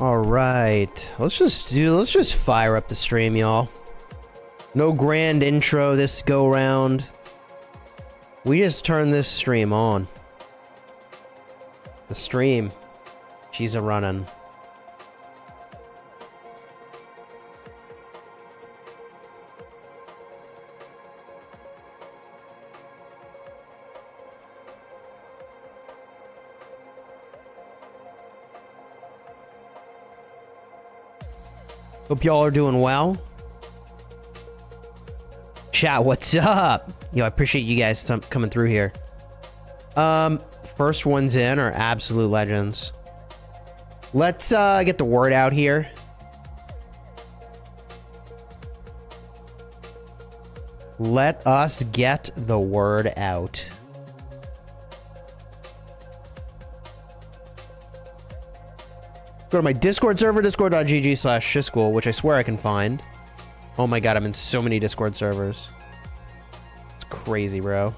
All right, let's just fire up the stream, y'all. No grand intro this go round. We just turn this stream on. The stream, she's a running. Hope y'all are doing well. Chat, what's up? Yo, I appreciate you guys coming through here. First ones in are absolute legends. Let's get the word out here. Let us get the word out. Go to my Discord server, discord.gg/Chisgule, which I swear I can find. Oh my god, I'm in so many Discord servers. It's crazy, bro.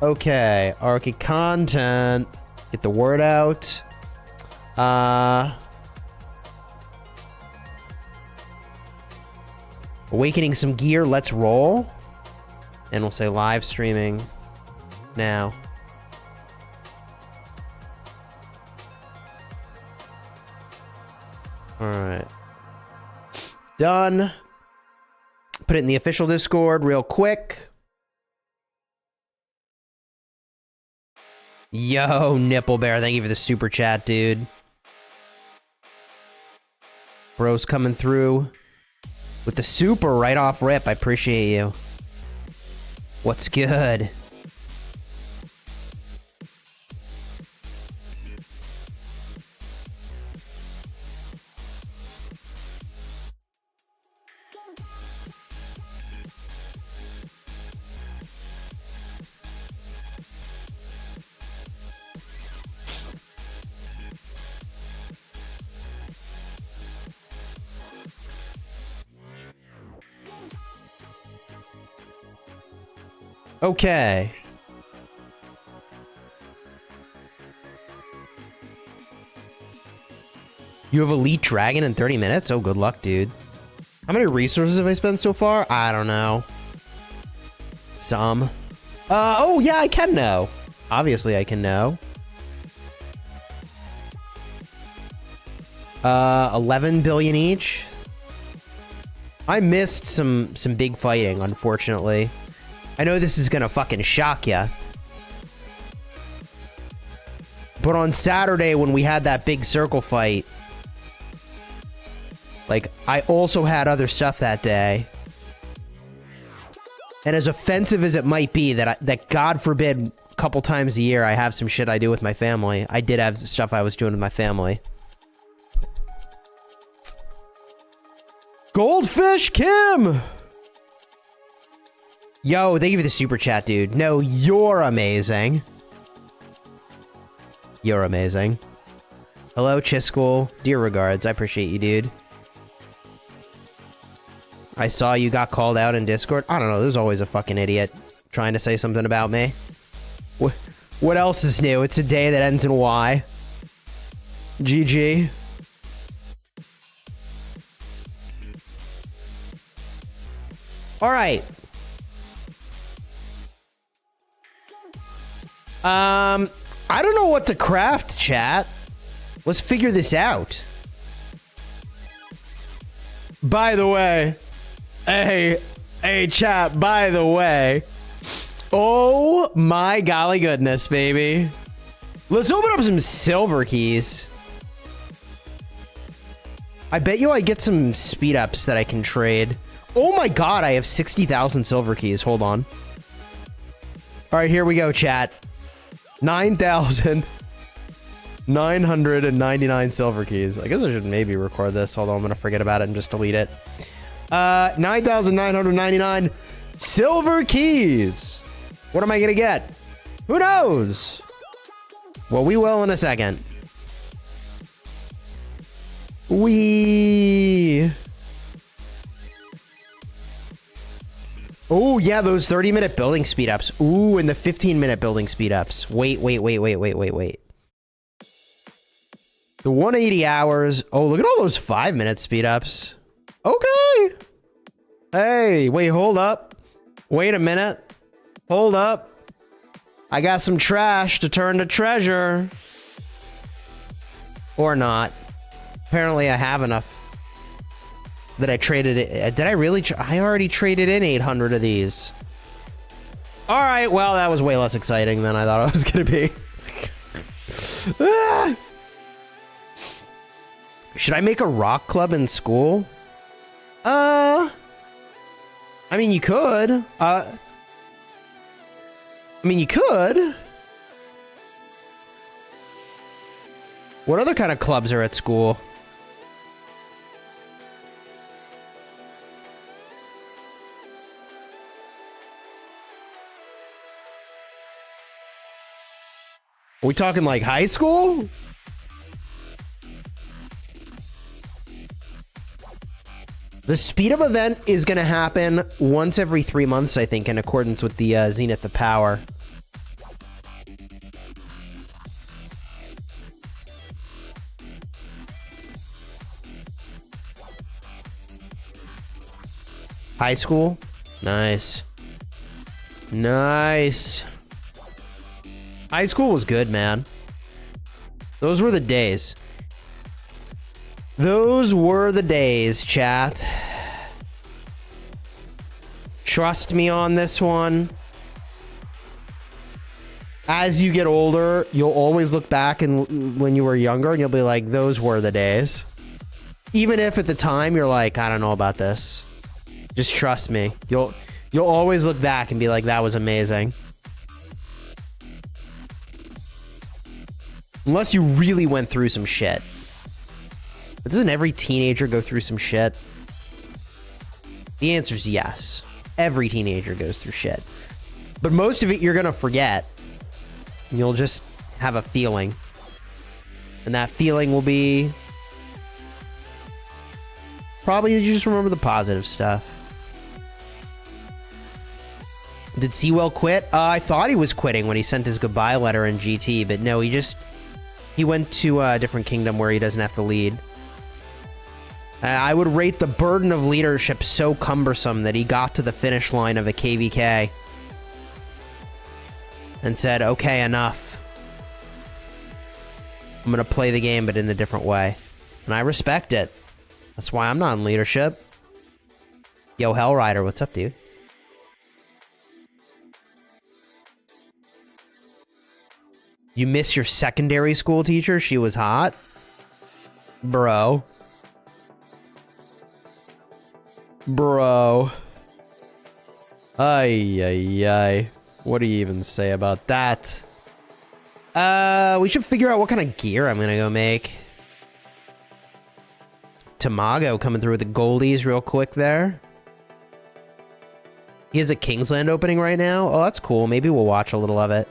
Okay, Arky content. Get the word out. Awakening some gear, let's roll. And we'll say live streaming now. Alright. Done. Put it in the official Discord real quick. Yo, Nipple Bear, thank you for the super chat, dude. Bro's coming through with the super right off rip. I appreciate you. What's good? Okay. You have Elite Dragon in 30 minutes? Oh, good luck, dude. How many resources have I spent so far? I don't know. Some. Oh, yeah, I can know. Obviously, I can know. 11 billion each. I missed some big fighting, unfortunately. I know this is gonna fucking shock ya. But on Saturday when we had that big circle fight, like, I also had other stuff that day. And as offensive as it might be that God forbid a couple times a year I have some shit I do with my family, I did have stuff I was doing with my family. Goldfish Kim! Yo, thank you for the super chat, dude. No, you're amazing. You're amazing. Hello, Chisgule. Dear regards. I appreciate you, dude. I saw you got called out in Discord. I don't know. There's always a fucking idiot trying to say something about me. What else is new? It's a day that ends in Y. GG. All right. I don't know what to craft, chat. Let's figure this out. By the way, hey, chat, by the way. Oh my golly goodness, baby. Let's open up some silver keys. I bet you I get some speed ups that I can trade. Oh my god, I have 60,000 silver keys. Hold on. All right, here we go, chat. 9,999 silver keys. I guess I should maybe record this, although I'm going to forget about it and just delete it. 9,999 silver keys. What am I going to get? Who knows? Well, we will in a second. Oh, yeah, those 30-minute building speed-ups. Ooh, and the 15-minute building speed-ups. Wait. The 180 hours. Oh, look at all those 5-minute speed ups. Okay. Hey, wait, hold up. Wait a minute. Hold up. I got some trash to turn to treasure. Or not. Apparently I have enough that I traded it. Did I really? I already traded in 800 of these. All right, well, that was way less exciting than I thought it was going to be. Ah. Should I make a rock club in school? I mean, you could. What other kind of clubs are at school? Are we talking like high school? The speed up event is going to happen once every 3 months, I think, in accordance with the Zenith of Power. High school? Nice. Nice. High school was good, man. Those were the days. Those were the days, chat. Trust me on this one. As you get older, you'll always look back and when you were younger and you'll be like, those were the days. Even if at the time you're like, I don't know about this. Just trust me. You'll always look back and be like, that was amazing. Unless you really went through some shit. But doesn't every teenager go through some shit? The answer is yes. Every teenager goes through shit. But most of it you're gonna forget. You'll just have a feeling. And that feeling will be... probably you just remember the positive stuff. Did Sewell quit? I thought he was quitting when he sent his goodbye letter in GT, but no, he went to a different kingdom where he doesn't have to lead. I would rate the burden of leadership so cumbersome that he got to the finish line of a KVK and said, okay, enough. I'm going to play the game, but in a different way. And I respect it. That's why I'm not in leadership. Yo, Hellrider, what's up, dude? You miss your secondary school teacher? She was hot? Bro. Bro. Ay, ay, ay. What do you even say about that? We should figure out what kind of gear I'm gonna go make. Tamago coming through with the goldies real quick there. He has a Kingsland opening right now. Oh, that's cool. Maybe we'll watch a little of it.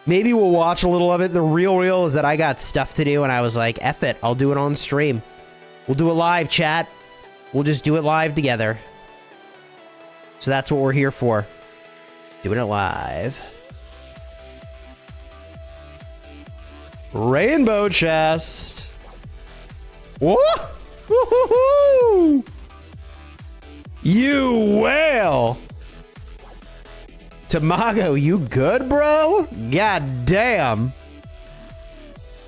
Maybe we'll watch a little of it. The real is that I got stuff to do, and I was like, F it, I'll do it on stream. We'll do it live, chat. We'll just do it live together. So that's what we're here for. Doing it live. Rainbow chest. Whoa! Woo-hoo-hoo! You whale! Tamago, you good, bro? God damn.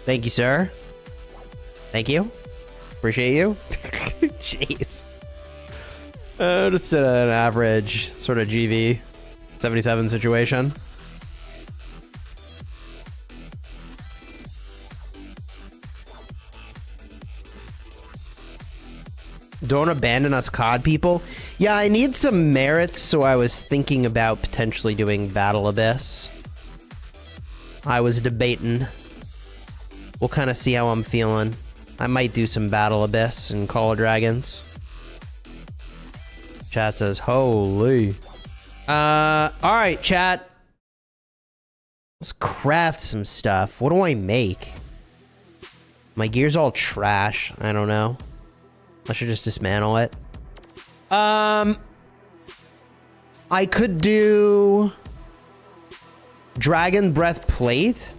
Thank you, sir. Thank you. Appreciate you. Jeez. Just an average sort of GV 77 situation. Don't abandon us, COD people. Yeah, I need some merits, so I was thinking about potentially doing Battle Abyss. I was debating. We'll kind of see how I'm feeling. I might do some Battle Abyss and Call of Dragons. Chat says, holy. Alright, chat. Let's craft some stuff. What do I make? My gear's all trash. I don't know. I should just dismantle it. I could do... Dragon Breath Plate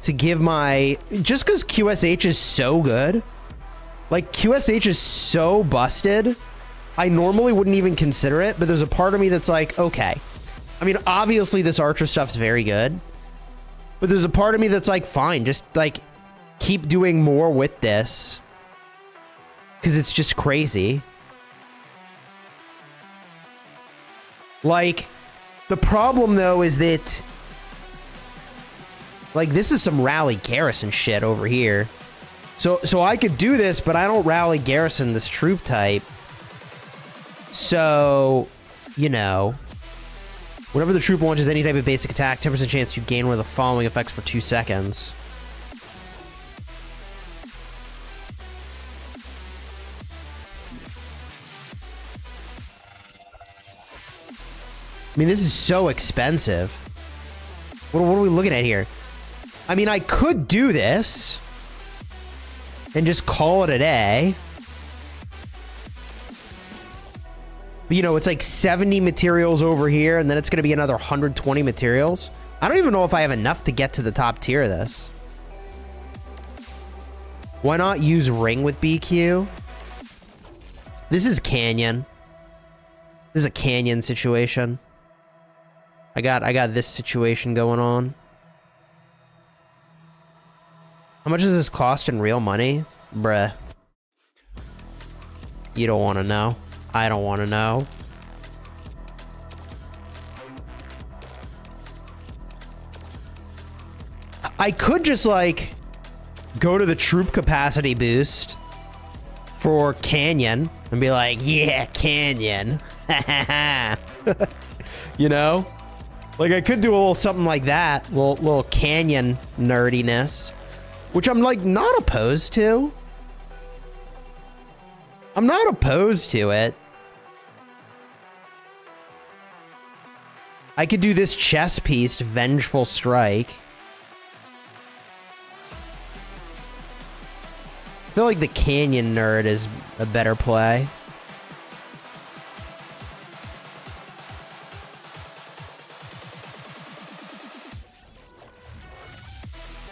to give my... Just because QSH is so good. Like, QSH is so busted. I normally wouldn't even consider it, but there's a part of me that's like, okay. I mean, obviously this Archer stuff's very good. But there's a part of me that's like, fine, just like keep doing more with this. Because it's just crazy. Like, the problem though is that, like, this is some rally garrison shit over here. So I could do this, but I don't rally garrison this troop type. So, you know, whenever the troop launches any type of basic attack, 10% chance you gain one of the following effects for 2 seconds. I mean, this is so expensive. What are we looking at here? I mean, I could do this and just call it a day. But, you know, it's like 70 materials over here, and then it's going to be another 120 materials. I don't even know if I have enough to get to the top tier of this. Why not use ring with BQ? This is canyon. This is a canyon situation. I got this situation going on. How much does this cost in real money? Bruh. You don't want to know. I don't want to know. I could just, like, go to the troop capacity boost for Canyon and be like, yeah, Canyon. You know? Like, I could do a little something like that. Little Canyon nerdiness. Which I'm, like, not opposed to. I'm not opposed to it. I could do this chess piece, Vengeful Strike. I feel like the Canyon Nerd is a better play.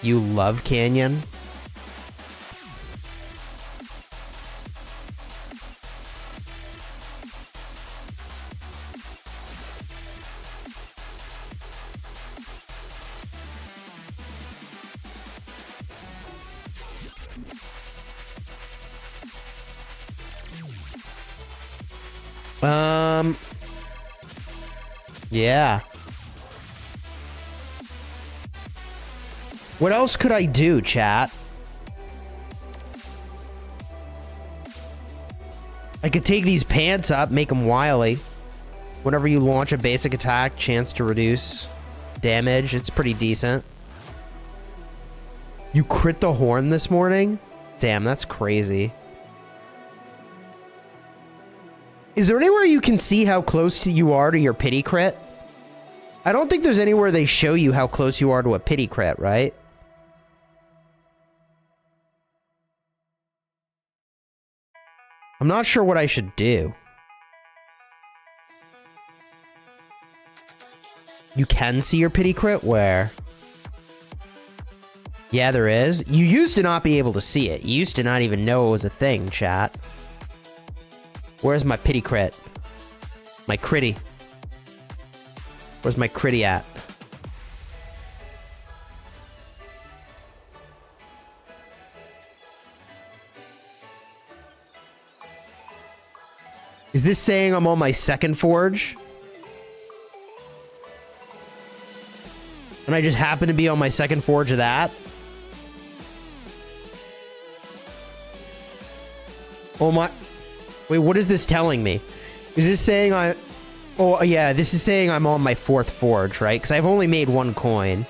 You love Canyon? Yeah. What else could I do, chat? I could take these pants up, make them wily. Whenever you launch a basic attack, chance to reduce damage. It's pretty decent. You crit the horn this morning? Damn, that's crazy. Is there anywhere you can see how close you are to your pity crit? I don't think there's anywhere they show you how close you are to a pity crit, right? I'm not sure what I should do. You can see your pity crit? Where? Yeah, there is. You used to not be able to see it. You used to not even know it was a thing, chat. Where's my pity crit? My critty. Where's my critty at? Is this saying I'm on my second forge? And I just happen to be on my second forge of that? Oh my... Wait, what is this telling me? Is this saying I... Oh, yeah, this is saying I'm on my fourth forge, right? Because I've only made one coin.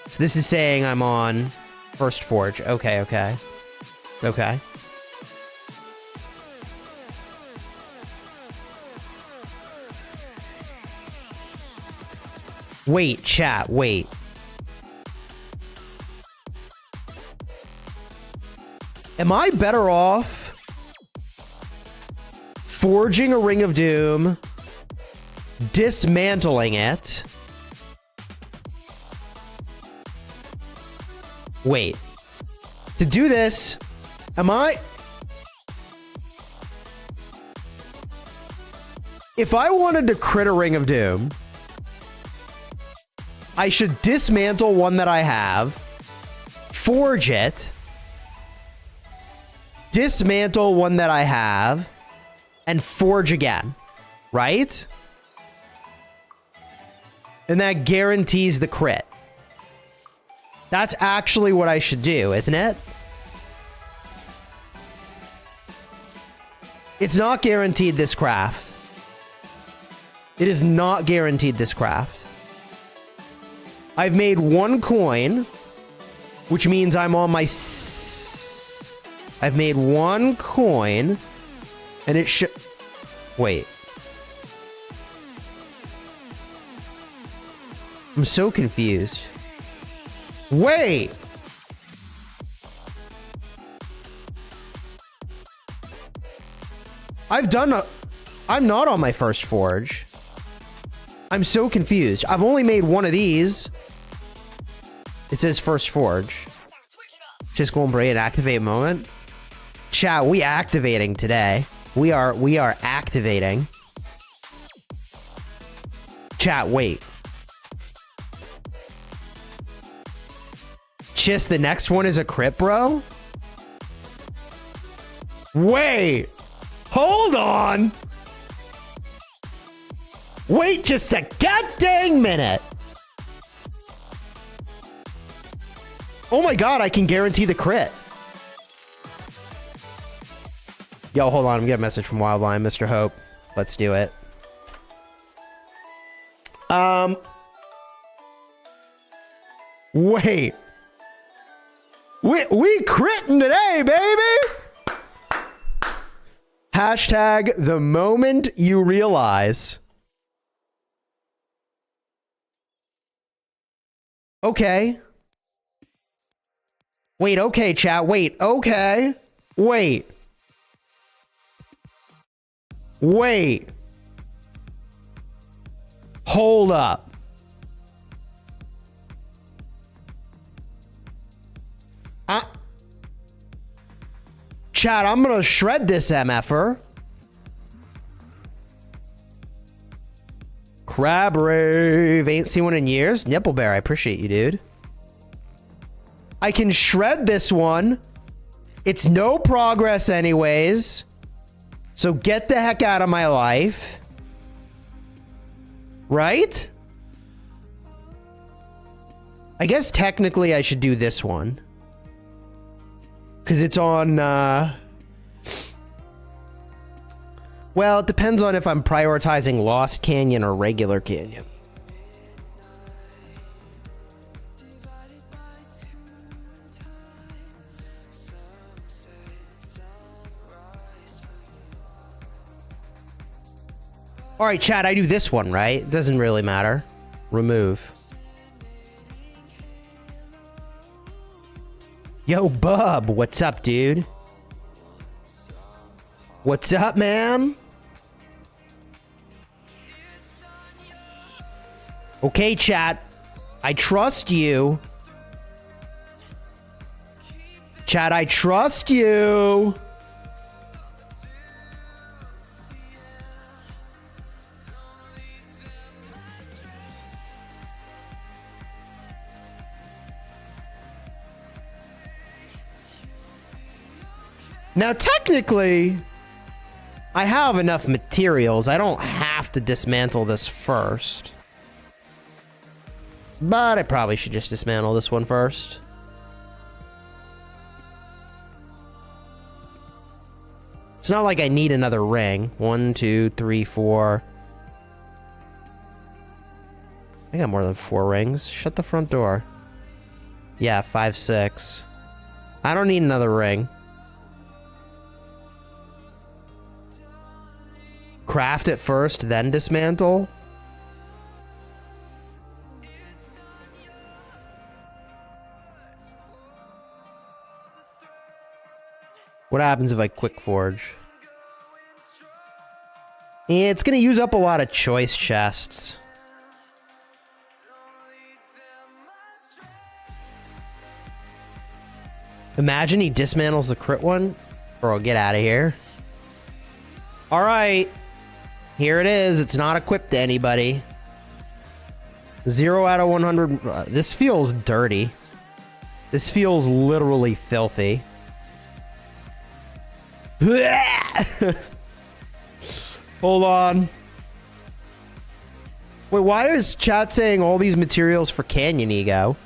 So this is saying I'm on first forge. Okay, okay. Okay. Wait, chat, wait. Am I better off forging a Ring of Doom, dismantling it, Wait. To do this, am I... If I wanted to crit a Ring of Doom, I should dismantle one that I have, forge it, dismantle one that I have, and forge again, right? And that guarantees the crit. That's actually what I should do, isn't it? It's not guaranteed this craft. It is not guaranteed this craft. I've made 1 coin, which means I'm on my... I've made 1 coin, and it should... Wait. I'm so confused. Wait! I've done a... I'm not on my first forge. I'm so confused. I've only made 1 of these. It says first forge. Just go and break an activate moment. Chat, we activating today. We are activating. Chat, wait. Chis, the next one is a crit, bro? Wait! Hold on! Wait just a goddamn minute! Oh my god, I can guarantee the crit. Yo, hold on, I'm getting a message from Wildline, Mr. Hope. Let's do it. Wait. We critting today, baby! Hashtag the moment you realize. Okay. Wait, okay, chat. Wait, okay. Wait. Wait. Hold up. Chat, I'm gonna shred this MFer. Crab Rave. Ain't seen one in years. Nipple Bear, I appreciate you, dude. I can shred this one. It's no progress anyways. So get the heck out of my life. Right? I guess technically I should do this one. Because it's on... Well, it depends on if I'm prioritizing Lost Canyon or regular Canyon. All right, chat, I do this one, right? It doesn't really matter. Remove. Yo, Bub, what's up, dude? What's up, man? Okay, chat. I trust you. Chat, I trust you. Now, technically, I have enough materials. I don't have to dismantle this first. But I probably should just dismantle this one first. It's not like I need another ring. 1, 2, 3, 4. I got more than 4 rings. Shut the front door. Yeah, 5, 6. I don't need another ring. Craft it first, then dismantle. What happens if I quick forge? It's gonna use up a lot of choice chests. Imagine he dismantles the crit one. Bro, get out of here. All right. Here it is. It's not equipped to anybody. 0 out of 100. This feels dirty. This feels literally filthy. Hold on. Wait, why is chat saying all these materials for Canyon Ego?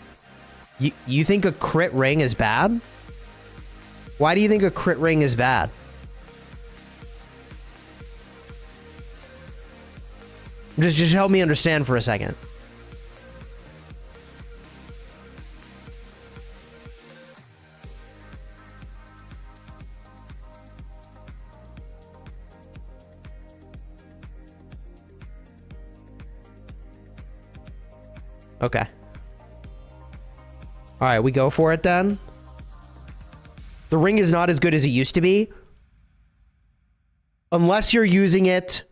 You think a crit ring is bad? Why do you think a crit ring is bad? Just help me understand for a second. Okay. All right, we go for it then. The ring is not as good as it used to be. Unless you're using it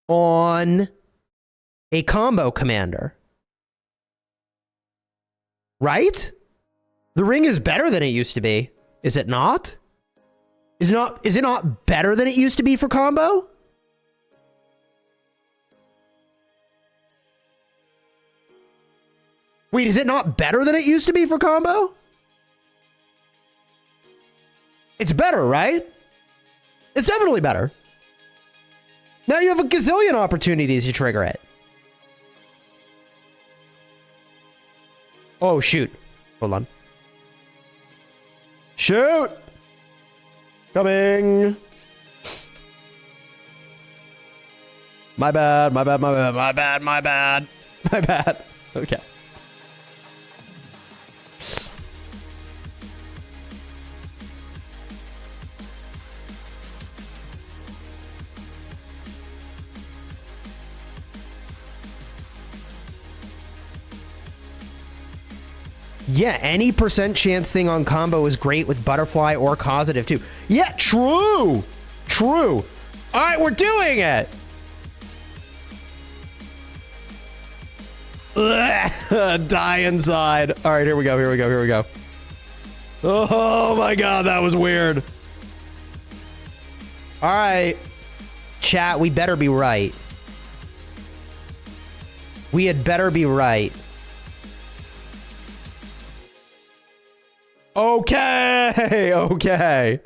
on a combo commander. Right? The ring is better than it used to be. Is it not? Is it not better than it used to be for combo? Wait, is it not better than it used to be for combo? It's better, right? It's definitely better. Now you have a gazillion opportunities to trigger it. Oh, shoot. Hold on. Shoot! Coming! My bad, my bad, my bad, my bad, my bad. My bad. Okay. Yeah, any percent chance thing on combo is great with butterfly or causative too. Yeah, true. True. All right, we're doing it. Die inside. All right, here we go. Here we go. Here we go. Oh my God, that was weird. All right, chat, we better be right. We had better be right. Okay, okay.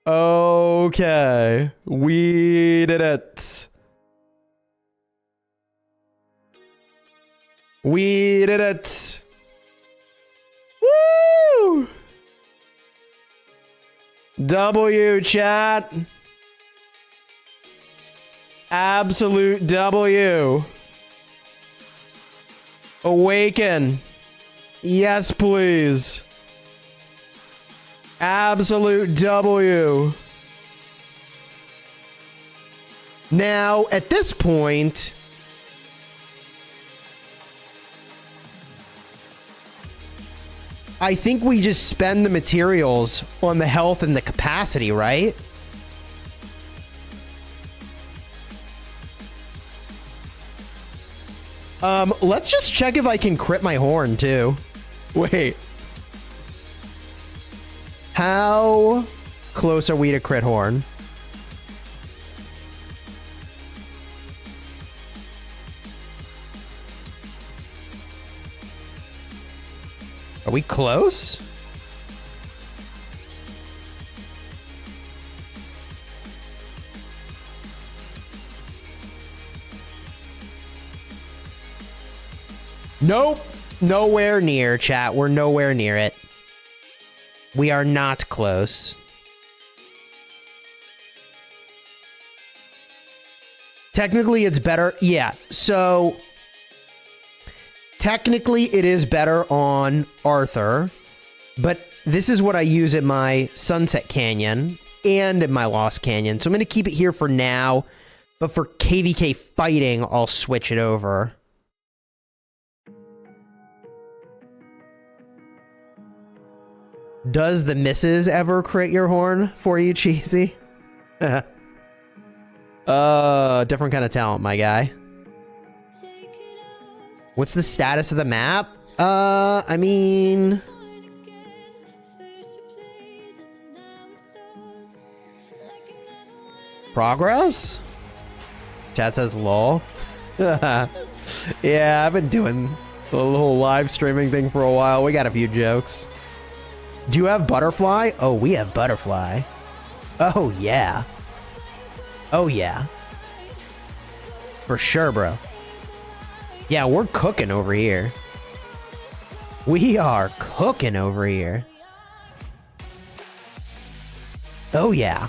Okay. We did it. We did it. Woo! W, chat. Absolute W. Awaken. Yes, please. Absolute W. Now, at this point, I think we just spend the materials on the health and the capacity, right? Let's just check if I can crit my horn, too. Wait. How close are we to crit horn? Are we close? Nope. Nowhere near, chat. We're nowhere near it. We are not close. Technically, it's better. Yeah, so technically it is better on Arthur, but this is what I use in my Sunset Canyon and in my Lost Canyon. So I'm going to keep it here for now, but for KVK fighting, I'll switch it over. Does the missus ever crit your horn for you, Cheesy? Different kind of talent, my guy. What's the status of the map? I mean, Progress? Chat says lol. Yeah, I've been doing the whole live streaming thing for a while. We got a few jokes. Do you have butterfly? Oh, we have butterfly. Oh, yeah. Oh, yeah. For sure, bro. Yeah, we're cooking over here. We are cooking over here. Oh, yeah.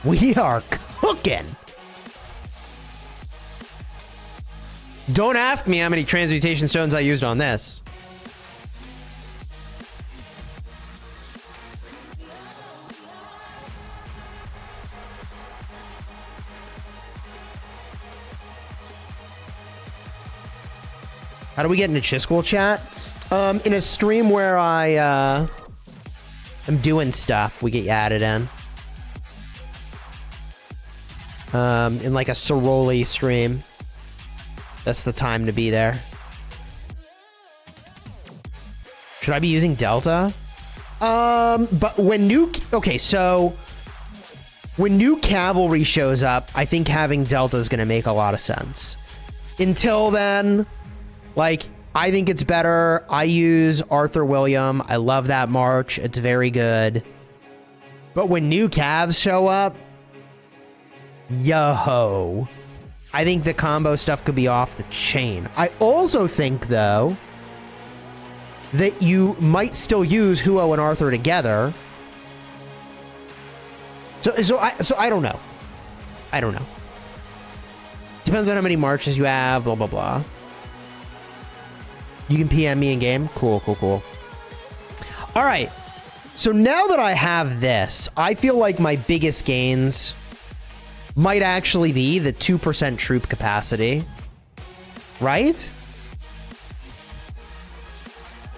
We are cooking. Don't ask me how many transmutation stones I used on this. How do we get into Chisgule chat? In a stream where I am doing stuff, we get you added in. In like a Soroli stream. That's the time to be there. Should I be using Delta? But when new... Okay, so... When new cavalry shows up, I think having Delta is going to make a lot of sense. Until then, like, I think it's better. I use Arthur William. I love that march. It's very good. But when new calves show up... Yo-ho. I think the combo stuff could be off the chain. I also think, though, that you might still use Huo and Arthur together. So I don't know. I don't know. Depends on how many marches you have, blah, blah, blah. You can PM me in game? Cool, cool, cool. All right. So now that I have this, I feel like my biggest gains might actually be the 2% troop capacity. Right?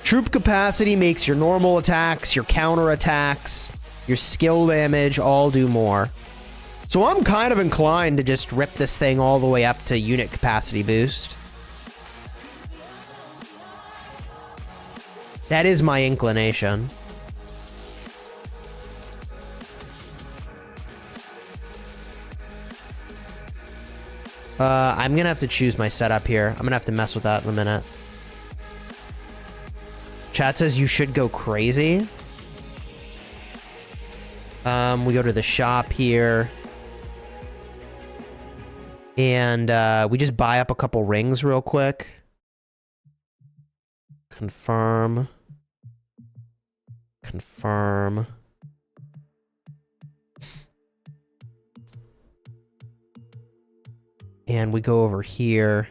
Troop capacity makes your normal attacks, your counter attacks, your skill damage all do more. So I'm kind of inclined to just rip this thing all the way up to unit capacity boost. That is my inclination. I'm gonna have to choose my setup here. I'm gonna have to mess with that in a minute. Chat says you should go crazy. We go to the shop here. And we just buy up a couple rings real quick. Confirm. Confirm. And we go over here.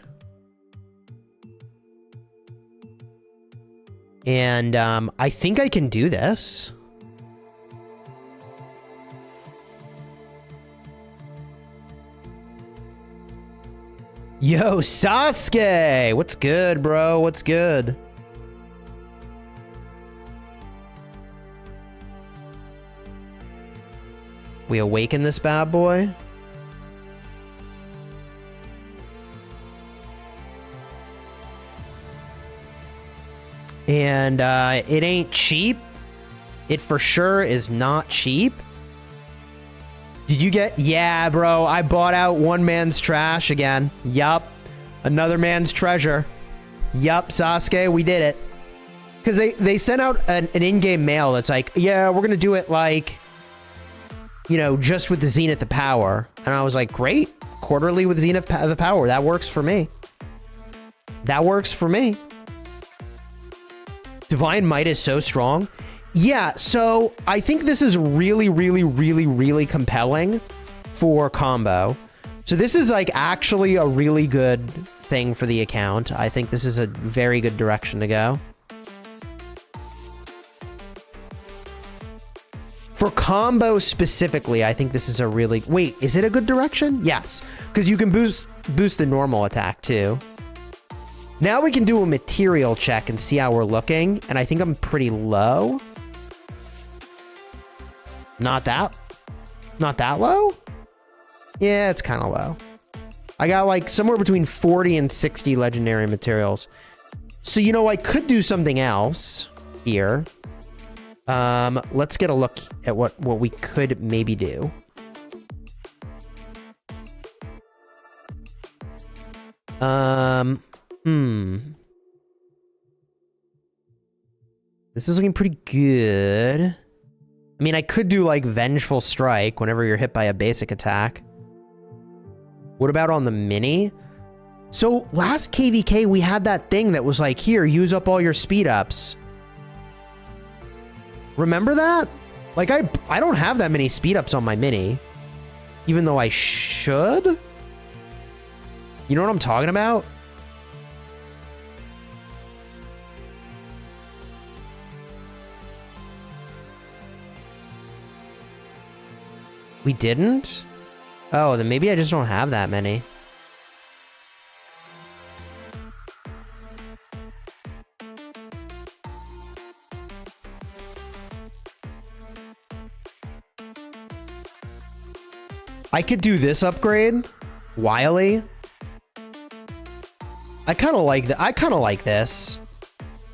And I think I can do this. Yo, Sasuke! What's good, bro? What's good? We awaken this bad boy. And it ain't cheap. It for sure is not cheap. Did you get... Yeah, bro. I bought out one man's trash again. Yup. Another man's treasure. Yup, Sasuke. We did it. Because they sent out an in-game mail that's like, yeah, we're going to do it like, you know, just with the Zenith of Power. And I was like, great. Quarterly with Zenith of the Power. That works for me. That works for me. Divine Might is so strong. Yeah, so I think this is really, really, really, really compelling for combo. So this is like actually a really good thing for the account. I think this is a very good direction to go. For combo specifically, I think this is a really... Wait, is it a good direction? Yes, because you can boost the normal attack too. Now we can do a material check and see how we're looking. And I think I'm pretty low. Not that low? Yeah, it's kind of low. I got like somewhere between 40 and 60 legendary materials. So, you know, I could do something else here. Let's get a look at what we could maybe do. This is looking pretty good. I mean, I could do, like, Vengeful Strike whenever you're hit by a basic attack. What about on the mini? So, last KVK, we had that thing that was like, here, use up all your speed ups. Remember that? Like, I don't have that many speed ups on my mini. Even though I should? You know what I'm talking about? We didn't? Oh, then maybe I just don't have that many. I could do this upgrade. Wily. I kind of like that. I kind of like this.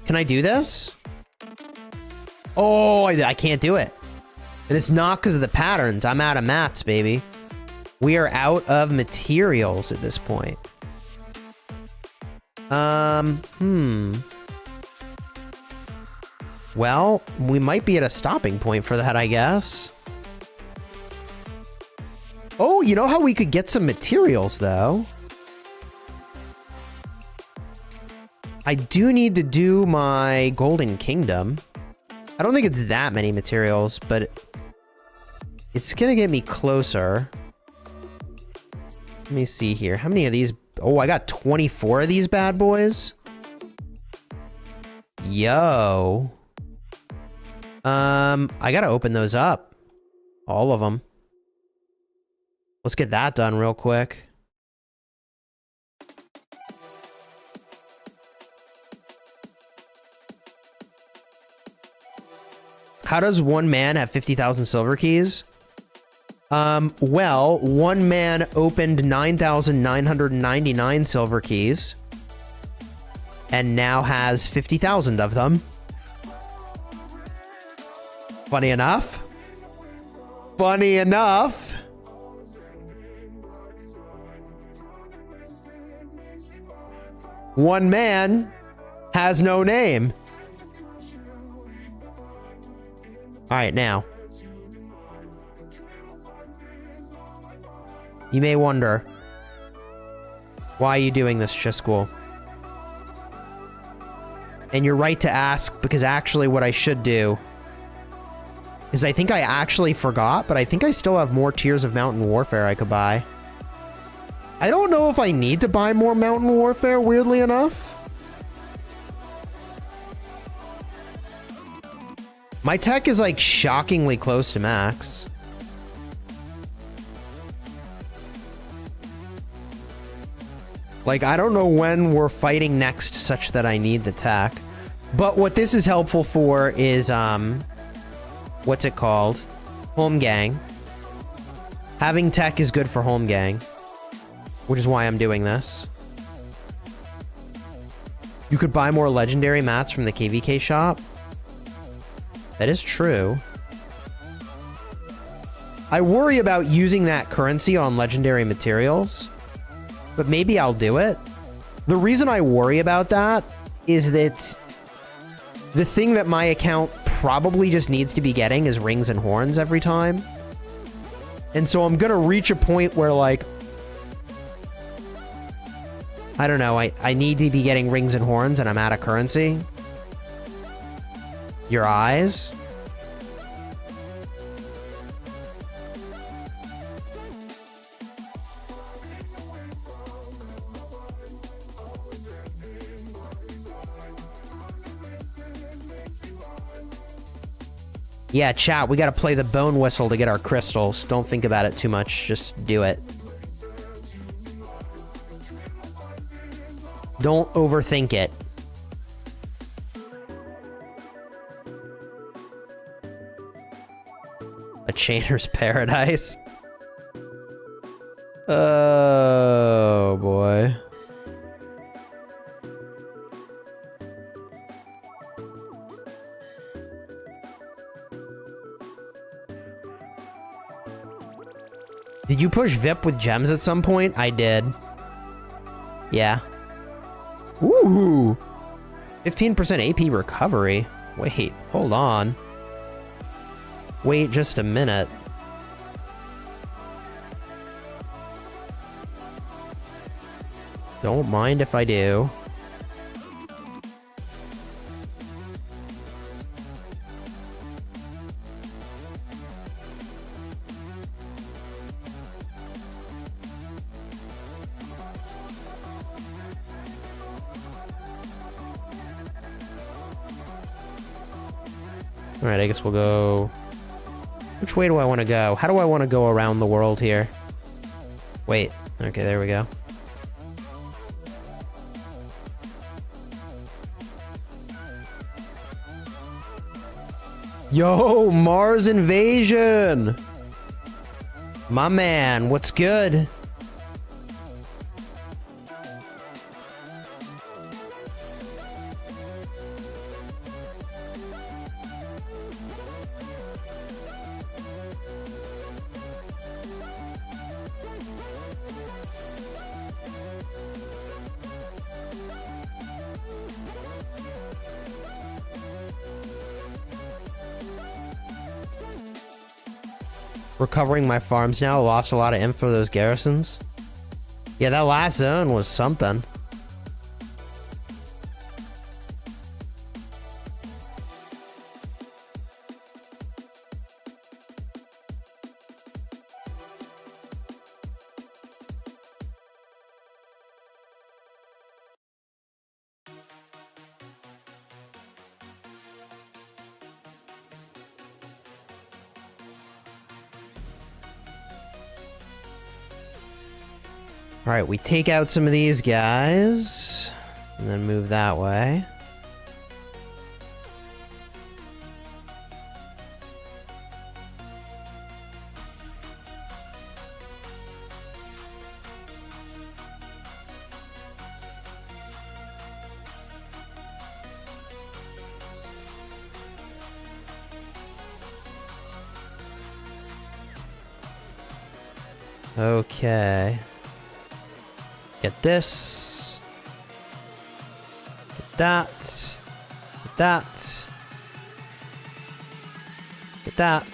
Can I do this? Oh, I can't do it. And it's not because of the patterns. I'm out of mats, baby. We are out of materials at this point. Well, we might be at a stopping point for that, I guess. Oh, you know how we could get some materials, though? I do need to do my Golden Kingdom. I don't think it's that many materials, but it's gonna get me closer. Let me see here. How many of these? Oh, I got 24 of these bad boys. Yo. I gotta open those up. All of them. Let's get that done real quick. How does one man have 50,000 silver keys? Well, one man opened 9,999 silver keys and now has 50,000 of them. Funny enough. Funny enough. One man has no name. All right, now. You may wonder, why are you doing this, Chisgule? And you're right to ask, because actually what I should do is I think I actually forgot, but I think I still have more tiers of Mountain Warfare I could buy. I don't know if I need to buy more Mountain Warfare, weirdly enough. My tech is, like, shockingly close to max. Like, I don't know when we're fighting next such that I need the tech. But what this is helpful for is, what's it called? Home gang. Having tech is good for home gang. Which is why I'm doing this. You could buy more legendary mats from the KVK shop. That is true. I worry about using that currency on legendary materials, but maybe I'll do it. The reason I worry about that is that the thing that my account probably just needs to be getting is rings and horns every time. And so I'm gonna reach a point where, like, I don't know, I need to be getting rings and horns and I'm out of currency. Your eyes? Yeah, chat, we gotta play the bone whistle to get our crystals. Don't think about it too much, just do it. Don't overthink it. A chainer's paradise. Oh, boy. Did you push VIP with gems at some point? I did. Yeah. Ooh. 15% AP recovery. Wait, hold on. Wait just a minute. Don't mind if I do. All right, I guess we'll go... Which way do I want to go? How do I want to go around the world here? Wait. Okay, there we go. Yo, Mars Invasion! My man, what's good? Recovering my farms now. Lost a lot of info for those garrisons. Yeah, that last zone was something. All right, we take out some of these guys and then move that way. Okay. Get this. Get that. Get that. Get that.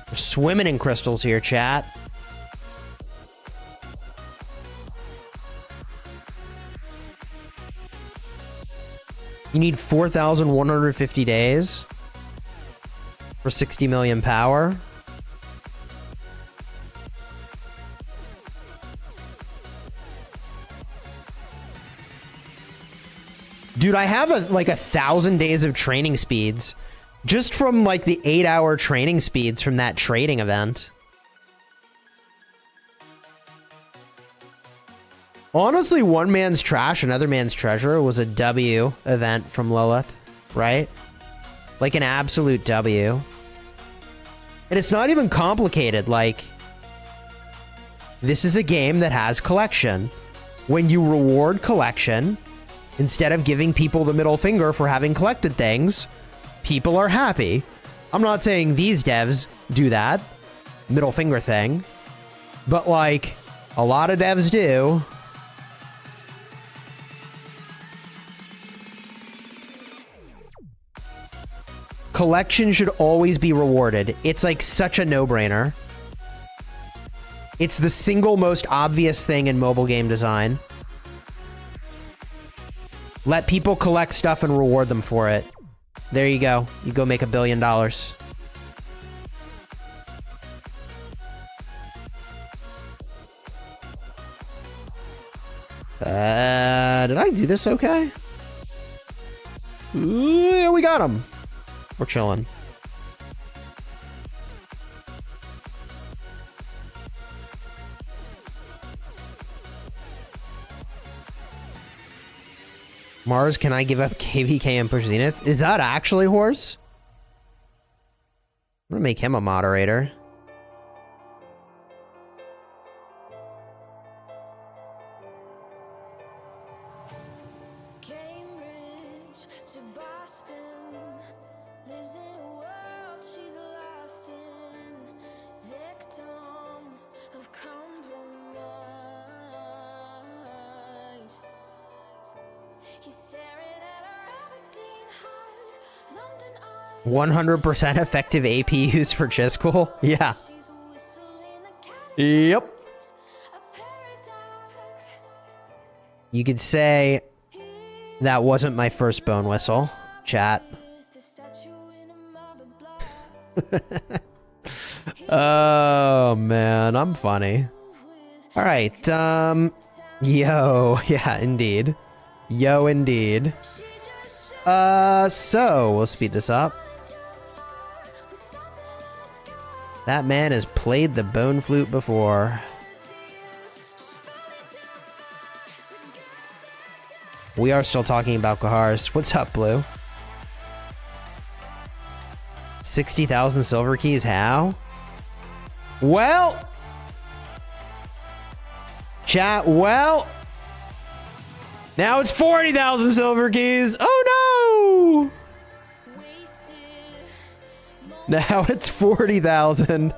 We're swimming in crystals here, chat. You need 4,150 days for 60 million power. Dude, I have like 1,000 days of training speeds. Just from, like, the 8-hour training speeds from that trading event. Honestly, one man's trash, another man's treasure was a W event from Lilith, right? Like, an absolute W. And it's not even complicated, like... This is a game that has collection. When you reward collection, instead of giving people the middle finger for having collected things... People are happy. I'm not saying these devs do that middle finger thing, but like a lot of devs do. Collection should always be rewarded. It's like such a no-brainer. It's the single most obvious thing in mobile game design. Let people collect stuff and reward them for it. There you go. You go make $1 billion. Did I do this okay? Yeah, we got him. We're chilling. Mars, can I give up KVK and push Zenith? Is that actually horse? I'm gonna make him a moderator. Of compromise. He's staring at our Aberdeen heart, London eyes. 100% effective AP use for Chisgule? Yeah. Yep. You could say that wasn't my first bone whistle, chat. Oh, man, I'm funny. All right, yo, yeah, indeed. Yo, indeed. So, we'll speed this up. That man has played the bone flute before. We are still talking about Kahars. What's up, Blue? 60,000 silver keys, how? Well, chat, well, now it's 40,000 silver keys. Oh no! Now it's 40,000.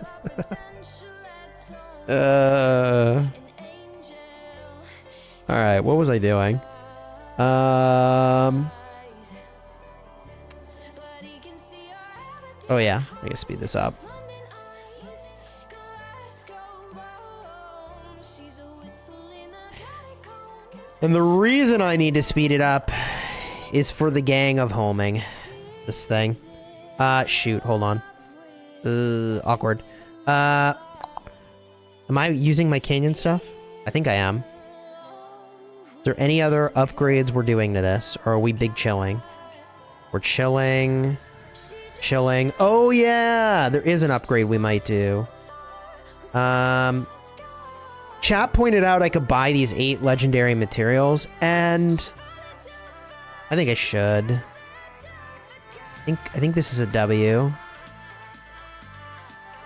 All right, what was I doing? Oh yeah, I can speed this up. And the reason I need to speed it up is for the gang of homing this thing. Shoot, hold on. Awkward. Am I using my canyon stuff? I think I am. Is there any other upgrades we're doing to this? Or are we big chilling? We're chilling. Chilling. Oh yeah, there is an upgrade we might do. Chat pointed out I could buy these 8 legendary materials, and I think I should. I think this is a W.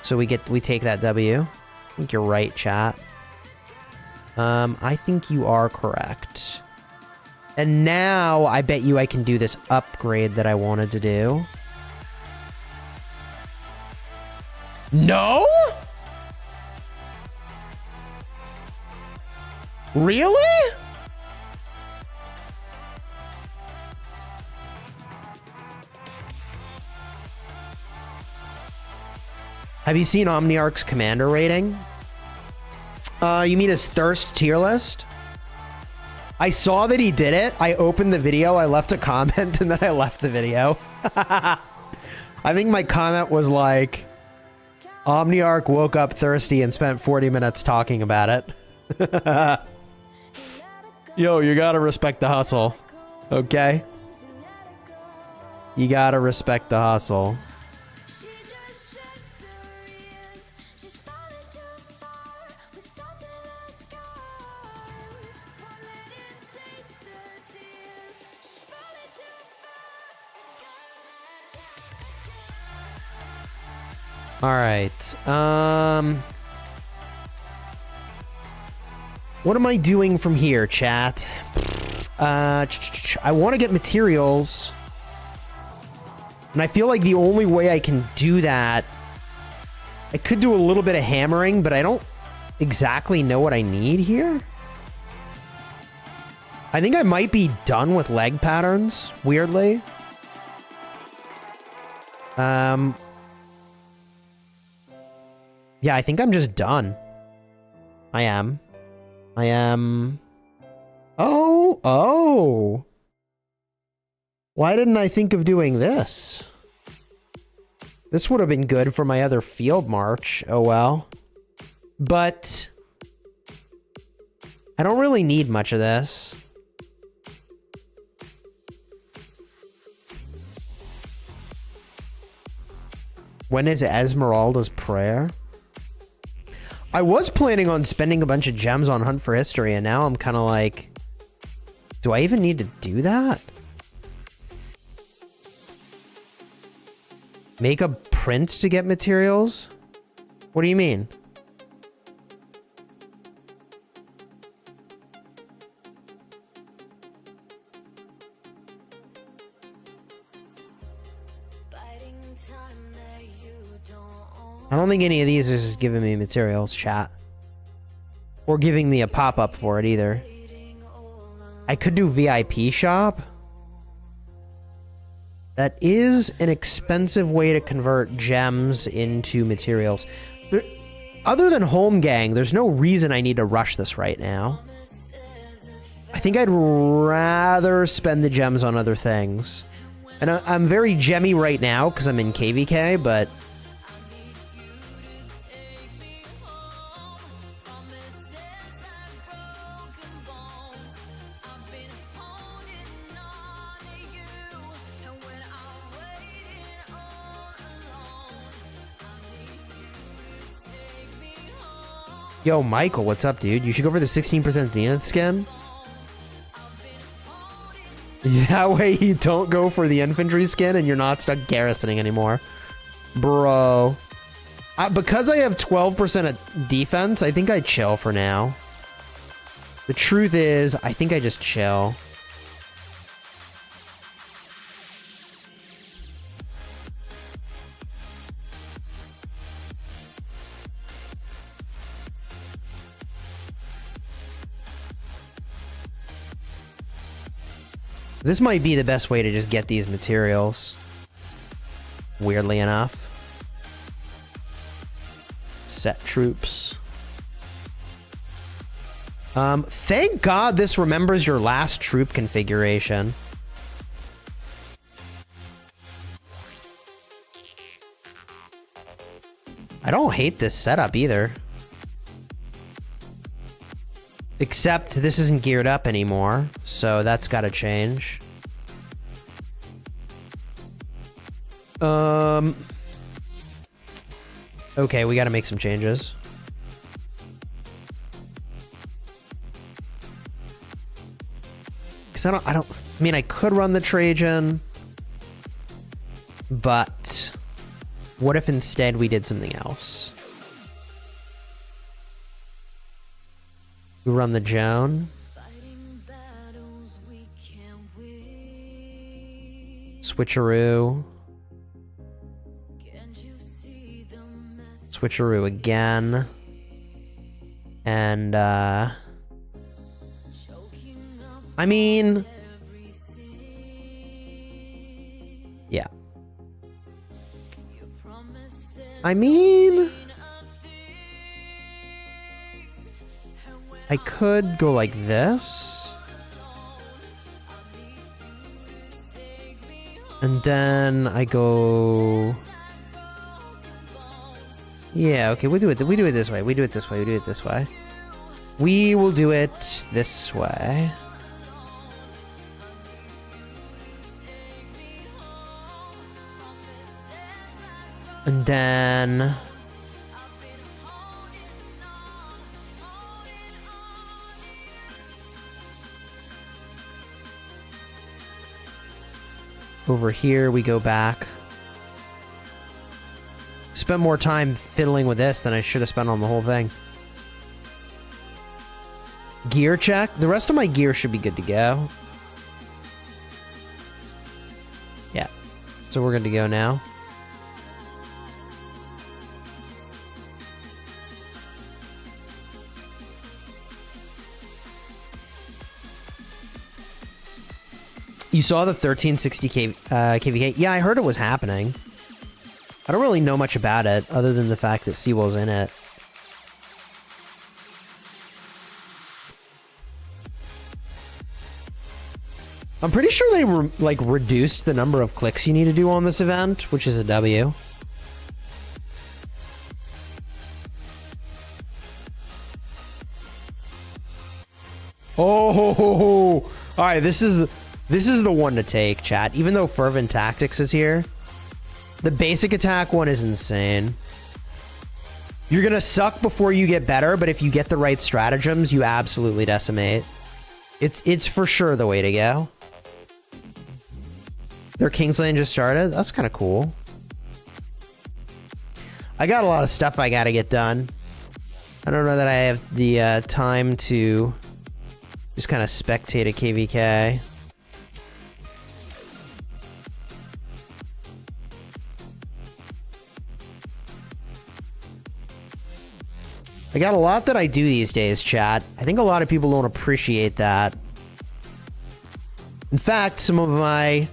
So we take that W. I think you're right, chat. I think you are correct. And now I bet you I can do this upgrade that I wanted to do. No? Really? Have you seen Omniarch's commander rating? You mean his thirst tier list? I saw that he did it. I opened the video, I left a comment, and then I left the video. I think my comment was like, Omniarch woke up thirsty and spent 40 minutes talking about it. Yo, you gotta respect the hustle, okay? You gotta respect the hustle. All right. What am I doing from here, chat? I want to get materials. And I feel like the only way I can do that... I could do a little bit of hammering, but I don't exactly know what I need here. I think I might be done with leg patterns, weirdly. Yeah, I think I'm just done. I am. Oh. Why didn't I think of doing this? This would have been good for my other field march. Oh well. But I don't really need much of this. When is Esmeralda's prayer? I was planning on spending a bunch of gems on Hunt for History, and now I'm kind of like, do I even need to do that? Make a print to get materials? What do you mean? I don't think any of these is just giving me materials, chat. Or giving me a pop-up for it either. I could do VIP shop. That is an expensive way to convert gems into materials. Other than home gang, there's no reason I need to rush this right now. I think I'd rather spend the gems on other things. And I'm very gemmy right now because I'm in KVK, but... Yo, Michael, what's up, dude? You should go for the 16% Zenith skin. That way you don't go for the infantry skin and you're not stuck garrisoning anymore. Bro. Because I have 12% of defense, I think I chill for now. The truth is, I think I just chill. This might be the best way to just get these materials. Weirdly enough. Set troops. Thank God this remembers your last troop configuration. I don't hate this setup either. Except this isn't geared up anymore, so that's gotta change. Okay, we gotta make some changes. Cause I mean, I could run the Trajan, but what if instead we did something else? We run the Joan. Switcheroo. Switcheroo again. And, I mean... Yeah. I mean... I could go like this. And then I go... Yeah, okay, we do it this way. We do it this way. We do it this way. We will do it this way. And then... Over here, we go back. Spent more time fiddling with this than I should have spent on the whole thing. Gear check. The rest of my gear should be good to go. Yeah. So we're good to go now. You saw the 1360 KVK? Yeah, I heard it was happening. I don't really know much about it, other than the fact that Seawell's in it. I'm pretty sure they like reduced the number of clicks you need to do on this event, which is a W. Oh, all right. This is the one to take, chat. Even though Fervent Tactics is here, the basic attack one is insane. You're gonna suck before you get better, but if you get the right stratagems, you absolutely decimate. It's for sure the way to go. Their King's Lane just started. That's kind of cool. I got a lot of stuff I gotta get done. I don't know that I have the time to just kind of spectate a KVK. I got a lot that I do these days, chat. I think a lot of people don't appreciate that. In fact, some of my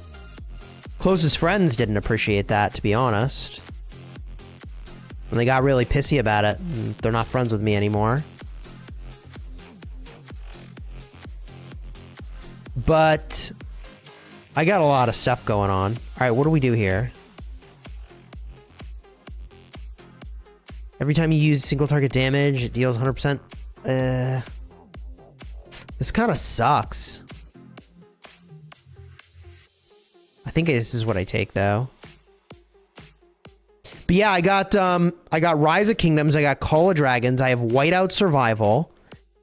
closest friends didn't appreciate that, to be honest. And they got really pissy about it. And they're not friends with me anymore. But I got a lot of stuff going on. All right, what do we do here? Every time you use single target damage, it deals 100%. This kind of sucks. I think this is what I take, though. But yeah, I got Rise of Kingdoms, I got Call of Dragons, I have Whiteout Survival,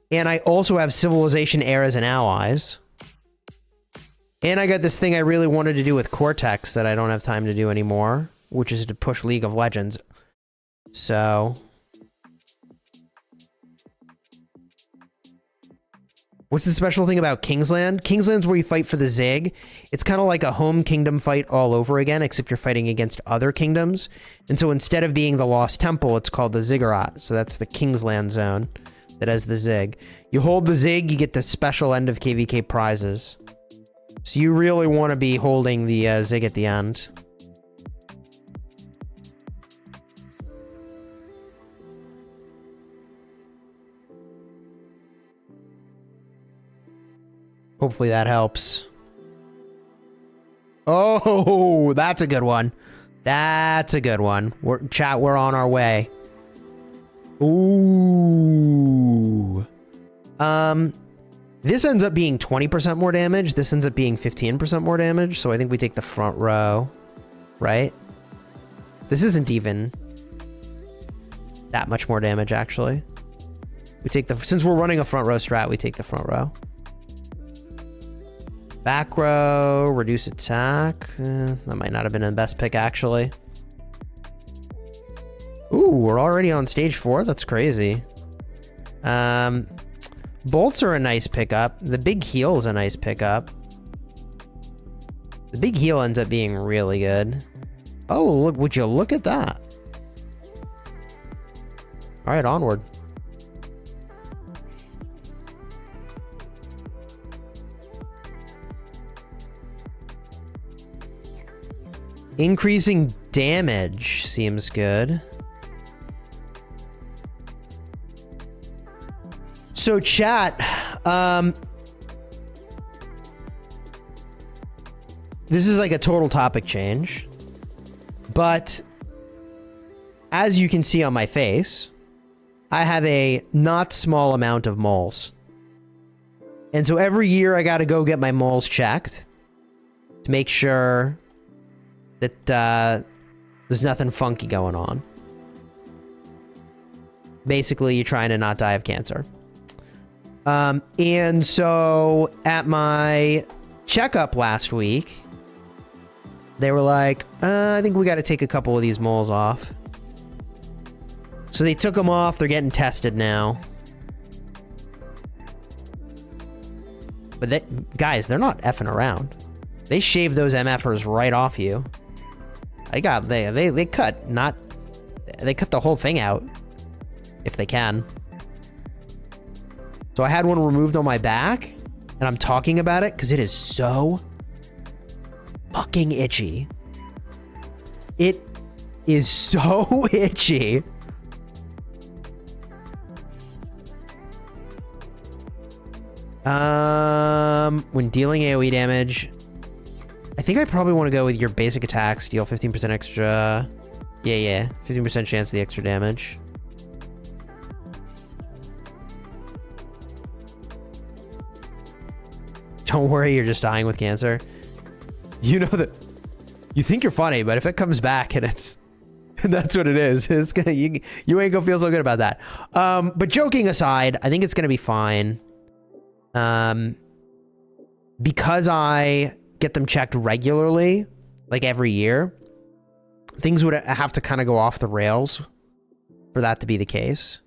and I also have Civilization Eras and Allies. And I got this thing I really wanted to do with Cortex that I don't have time to do anymore, which is to push League of Legends. So... what's the special thing about Kingsland? Kingsland's where you fight for the Zig. It's kind of like a home kingdom fight all over again, except you're fighting against other kingdoms. And so instead of being the Lost Temple, it's called the Ziggurat. So that's the Kingsland zone that has the Zig. You hold the Zig, you get the special end of KVK prizes. So you really want to be holding the Zig at the end. Hopefully that helps. Oh, that's a good one. That's a good one. Chat, we're on our way. Ooh. This ends up being 20% more damage. This ends up being 15% more damage. So I think we take the front row, right? This isn't even that much more damage, actually. We take the, since we're running a front row strat, we take the front row. Back row, reduce attack. That might not have been the best pick, actually. Ooh, we're already on stage 4. That's crazy. Bolts are a nice pickup. The big heal is a nice pickup. The big heal ends up being really good. Oh, look! Would you look at that? All right, onward. Increasing damage seems good. So chat, this is like a total topic change, but as you can see on my face, I have a not small amount of moles. And so every year I got to go get my moles checked to make sure that there's nothing funky going on. Basically, you're trying to not die of cancer. And so at my checkup last week, they were like, I think we got to take a couple of these moles off. So they took them off. They're getting tested now. But they, guys, they're not effing around. They shave those MFers right off you. They cut the whole thing out if they can. So I had one removed on my back, and I'm talking about it because it is so fucking itchy. It is so itchy. When dealing AoE damage, I think I probably want to go with your basic attacks, deal 15% extra. Yeah, 15% chance of the extra damage. Don't worry, you're just dying with cancer. You know that you think you're funny, but if it comes back and it's that's what it is, it's gonna, you ain't gonna feel so good about that. But joking aside, I think it's gonna be fine. Because I get them checked regularly, like every year, things would have to kind of go off the rails for that to be the case.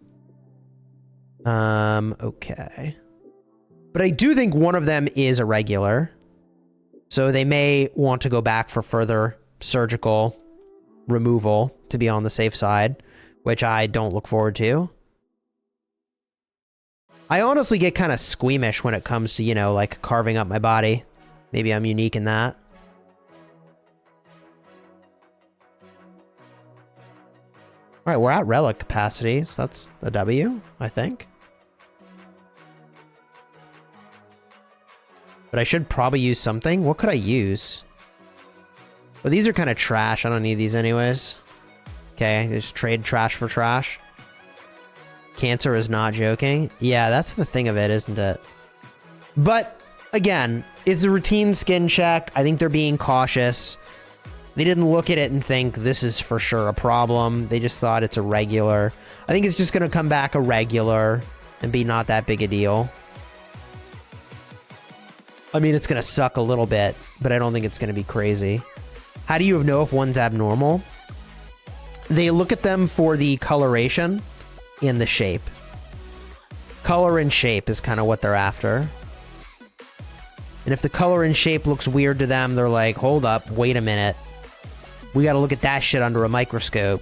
Okay. But I do think one of them is a regular. So they may want to go back for further surgical removal to be on the safe side, which I don't look forward to. I honestly get kind of squeamish when it comes to, you know, like carving up my body. Maybe I'm unique in that. All right, we're at relic capacity, so that's a W, I think. But I should probably use something. What could I use? Well, these are kind of trash. I don't need these anyways. Okay, just trade trash for trash. Cancer is not joking. Yeah, that's the thing of it, isn't it? But, again, it's a routine skin check. I think they're being cautious. They didn't look at it and think this is for sure a problem. They just thought it's a regular. I think it's just going to come back a regular and be not that big a deal. I mean, it's going to suck a little bit, but I don't think it's going to be crazy. How do you know if one's abnormal? They look at them for the coloration and the shape. Color and shape is kind of what they're after. And if the color and shape looks weird to them, they're like, hold up, wait a minute. We got to look at that shit under a microscope.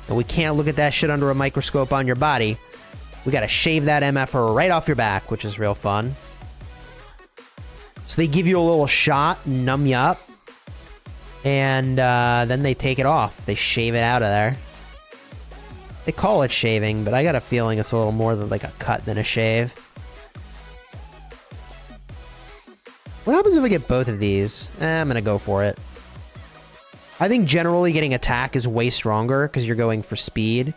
And we can't look at that shit under a microscope on your body. We got to shave that MFR right off your back, which is real fun. So they give you a little shot, numb you up. And then they take it off. They shave it out of there. They call it shaving, but I got a feeling it's a little more than like a cut than a shave. What happens if I get both of these? I'm going to go for it. I think generally getting attack is way stronger because you're going for speed.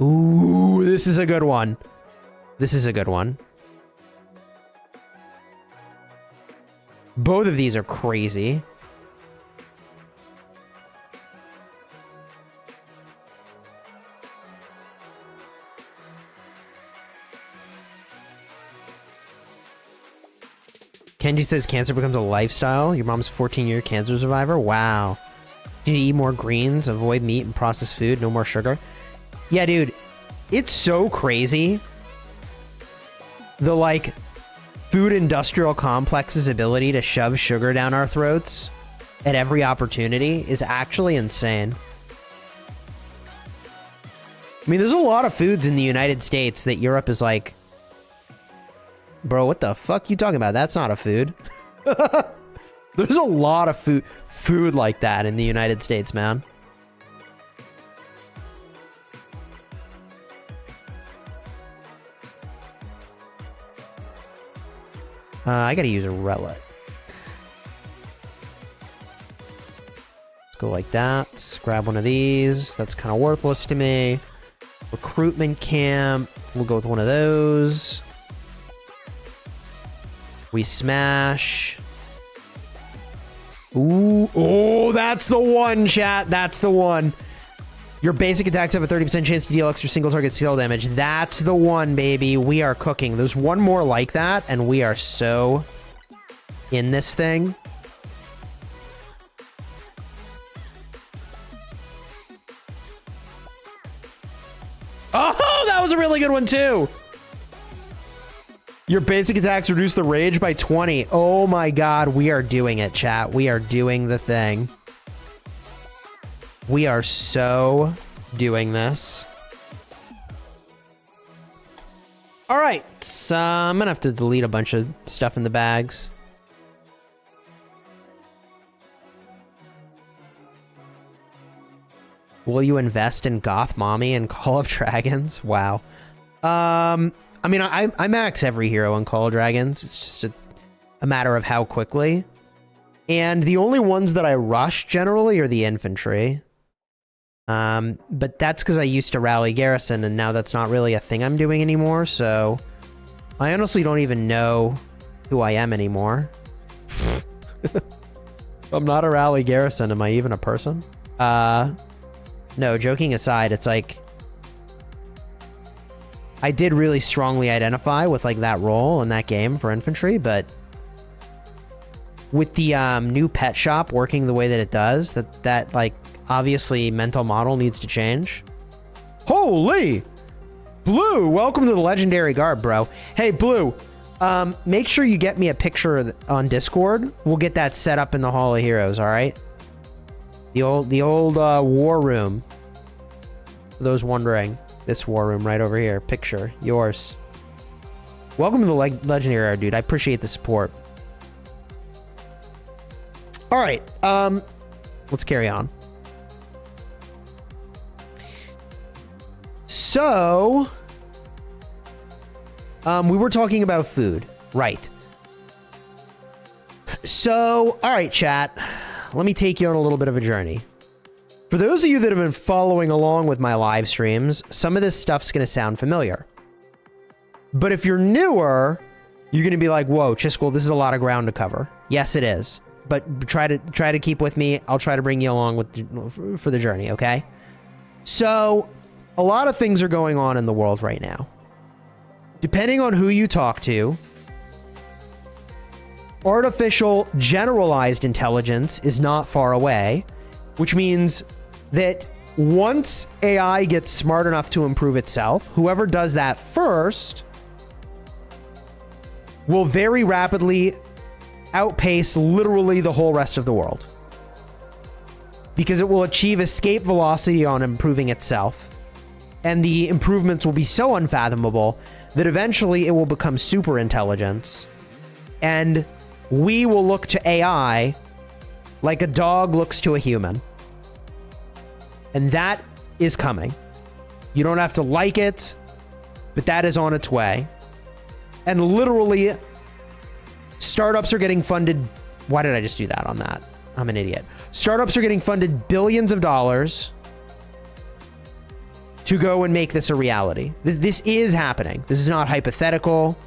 Ooh, this is a good one. This is a good one. Both of these are crazy. Kenji says cancer becomes a lifestyle. Your mom's a 14-year cancer survivor. Wow. You need to eat more greens, avoid meat and processed food, no more sugar. Yeah, dude. It's so crazy. The, like, food industrial complex's ability to shove sugar down our throats at every opportunity is actually insane. I mean, there's a lot of foods in the United States that Europe is like, bro, what the fuck you talking about? That's not a food. There's a lot of food like that in the United States, man. I gotta use a relic. Let's go like that. Let's grab one of these. That's kind of worthless to me. Recruitment camp. We'll go with one of those. We smash. Ooh. Oh, that's the one, chat. That's the one. Your basic attacks have a 30% chance to deal extra single target skill damage. That's the one, baby. We are cooking. There's one more like that, and we are so in this thing. Oh, that was a really good one, too. Your basic attacks reduce the rage by 20. Oh my god, we are doing it, chat. We are doing the thing. We are so doing this. All right, so I'm gonna have to delete a bunch of stuff in the bags. Will you invest in Goth Mommy and Call of Dragons? Wow. I mean, I max every hero in Call of Dragons. It's just a matter of how quickly. And the only ones that I rush generally are the infantry. But that's because I used to rally Garrison, and now that's not really a thing I'm doing anymore, so I honestly don't even know who I am anymore. I'm not a rally Garrison. Am I even a person? No, joking aside, it's like I did really strongly identify with like that role in that game for infantry, but with the new pet shop working the way that it does, that like obviously mental model needs to change. Holy! Blue, welcome to the legendary garb, bro. Hey, Blue, make sure you get me a picture on Discord. We'll get that set up in the Hall of Heroes, all right? The old war room. For those wondering, this war room right over here. Picture, yours. Welcome to the legendary era, dude. I appreciate the support. All right, let's carry on. So, we were talking about food, right? So, all right, chat. Let me take you on a little bit of a journey. For those of you that have been following along with my live streams, some of this stuff's going to sound familiar. But if you're newer, you're going to be like, whoa, Chisgule, this is a lot of ground to cover. Yes, it is. But try to keep with me. I'll try to bring you along with for the journey, okay? So, a lot of things are going on in the world right now. Depending on who you talk to, artificial generalized intelligence is not far away, which means that once AI gets smart enough to improve itself, whoever does that first will very rapidly outpace literally the whole rest of the world. Because it will achieve escape velocity on improving itself. And the improvements will be so unfathomable that eventually it will become super intelligence. And we will look to AI like a dog looks to a human. And that is coming. You don't have to like it, but that is on its way. And literally, startups are getting funded. Why did I just do that on that? I'm an idiot. Startups are getting funded billions of dollars to go and make this a reality. This is happening. This is not hypothetical.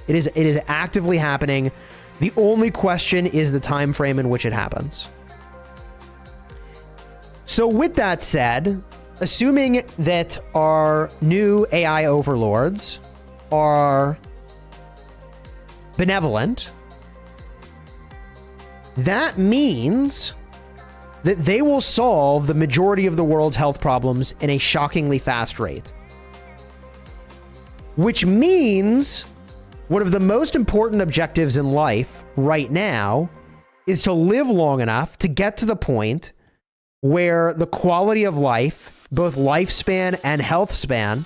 It is actively happening. The only question is the time frame in which it happens. So with that said, assuming that our new AI overlords are benevolent, that means that they will solve the majority of the world's health problems in a shockingly fast rate. Which means one of the most important objectives in life right now is to live long enough to get to the point where the quality of life, both lifespan and health span,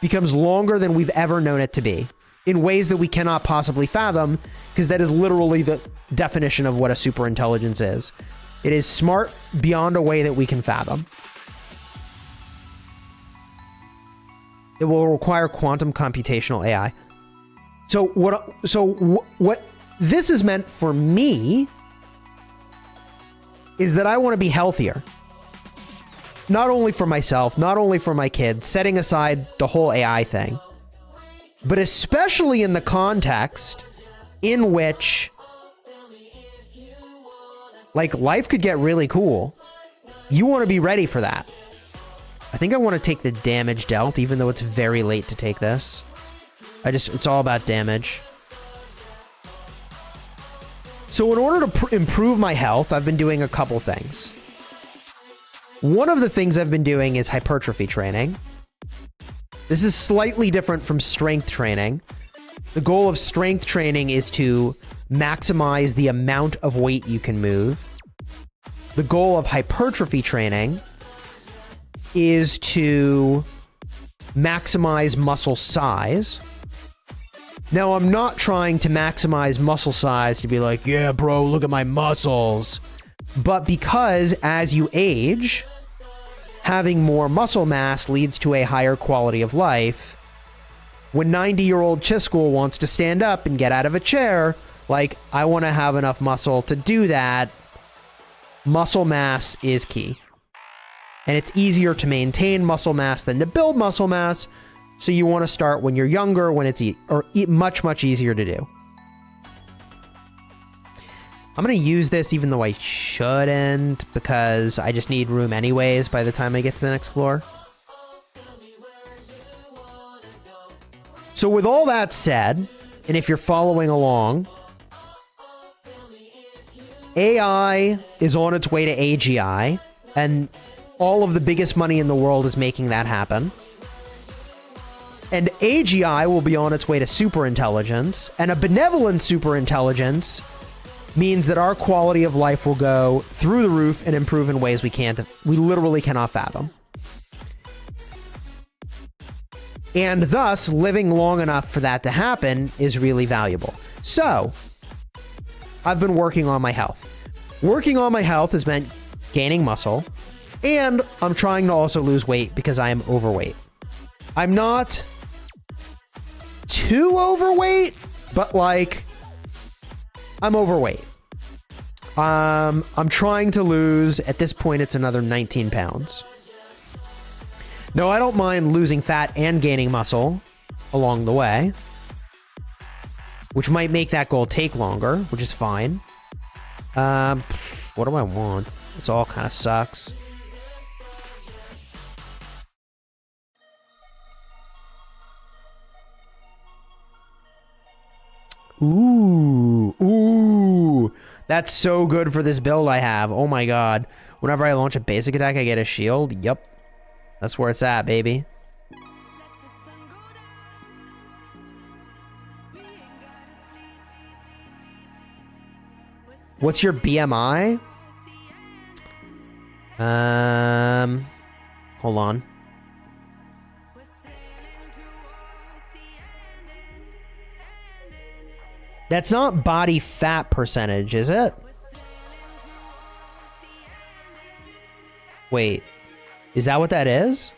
becomes longer than we've ever known it to be in ways that we cannot possibly fathom, because that is literally the definition of what a superintelligence is. It is smart beyond a way that we can fathom. It will require quantum computational AI. So what this has meant for me is that I want to be healthier. Not only for myself, not only for my kids, setting aside the whole AI thing, but especially in the context in which, like, life could get really cool. You want to be ready for that. I think I want to take the damage dealt, even though it's very late to take this. It's all about damage. So in order to improve my health, I've been doing a couple things. One of the things I've been doing is hypertrophy training. This is slightly different from strength training. The goal of strength training is to maximize the amount of weight you can move. The goal of hypertrophy training is to maximize muscle size. Now, I'm not trying to maximize muscle size to be like, yeah, bro, look at my muscles. But because as you age, having more muscle mass leads to a higher quality of life. When 90-year-old Chisgule wants to stand up and get out of a chair, like, I want to have enough muscle to do that. Muscle mass is key. And it's easier to maintain muscle mass than to build muscle mass. So you want to start when you're younger, when it's much, much easier to do. I'm going to use this even though I shouldn't, because I just need room anyways by the time I get to the next floor. So with all that said, and if you're following along, AI is on its way to AGI, and all of the biggest money in the world is making that happen. And AGI will be on its way to superintelligence, and a benevolent superintelligence means that our quality of life will go through the roof and improve in ways we literally cannot fathom. And thus, living long enough for that to happen is really valuable. So, I've been working on my health. Working on my health has meant gaining muscle, and I'm trying to also lose weight because I am overweight. I'm not too overweight, but like, I'm overweight. I'm trying to lose, at this point, it's another 19 pounds. No, I don't mind losing fat and gaining muscle along the way, which might make that goal take longer, which is fine. What do I want? This all kind of sucks. Ooh. That's so good for this build I have. Oh my god. Whenever I launch a basic attack, I get a shield. Yup. That's where it's at, baby. What's your BMI? Hold on. That's not body fat percentage, is it? Wait. Is that what that is?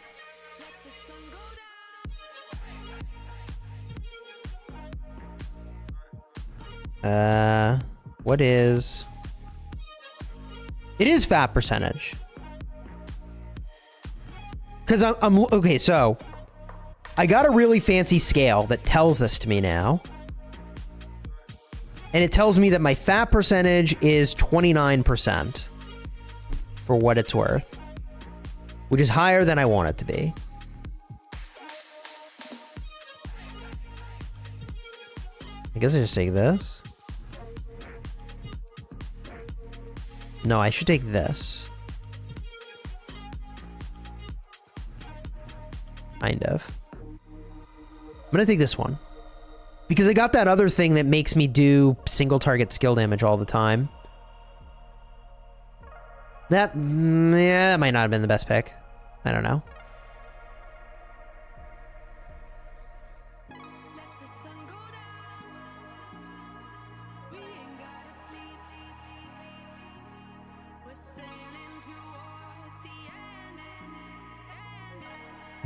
What is... It is fat percentage. Because I'm... Okay, so... I got a really fancy scale that tells this to me now. And it tells me that my fat percentage is 29%. For what it's worth. Which is higher than I want it to be. I guess I just take this. No, I should take this. Kind of. I'm gonna take this one. Because I got that other thing that makes me do single target skill damage all the time. That might not have been the best pick. I don't know.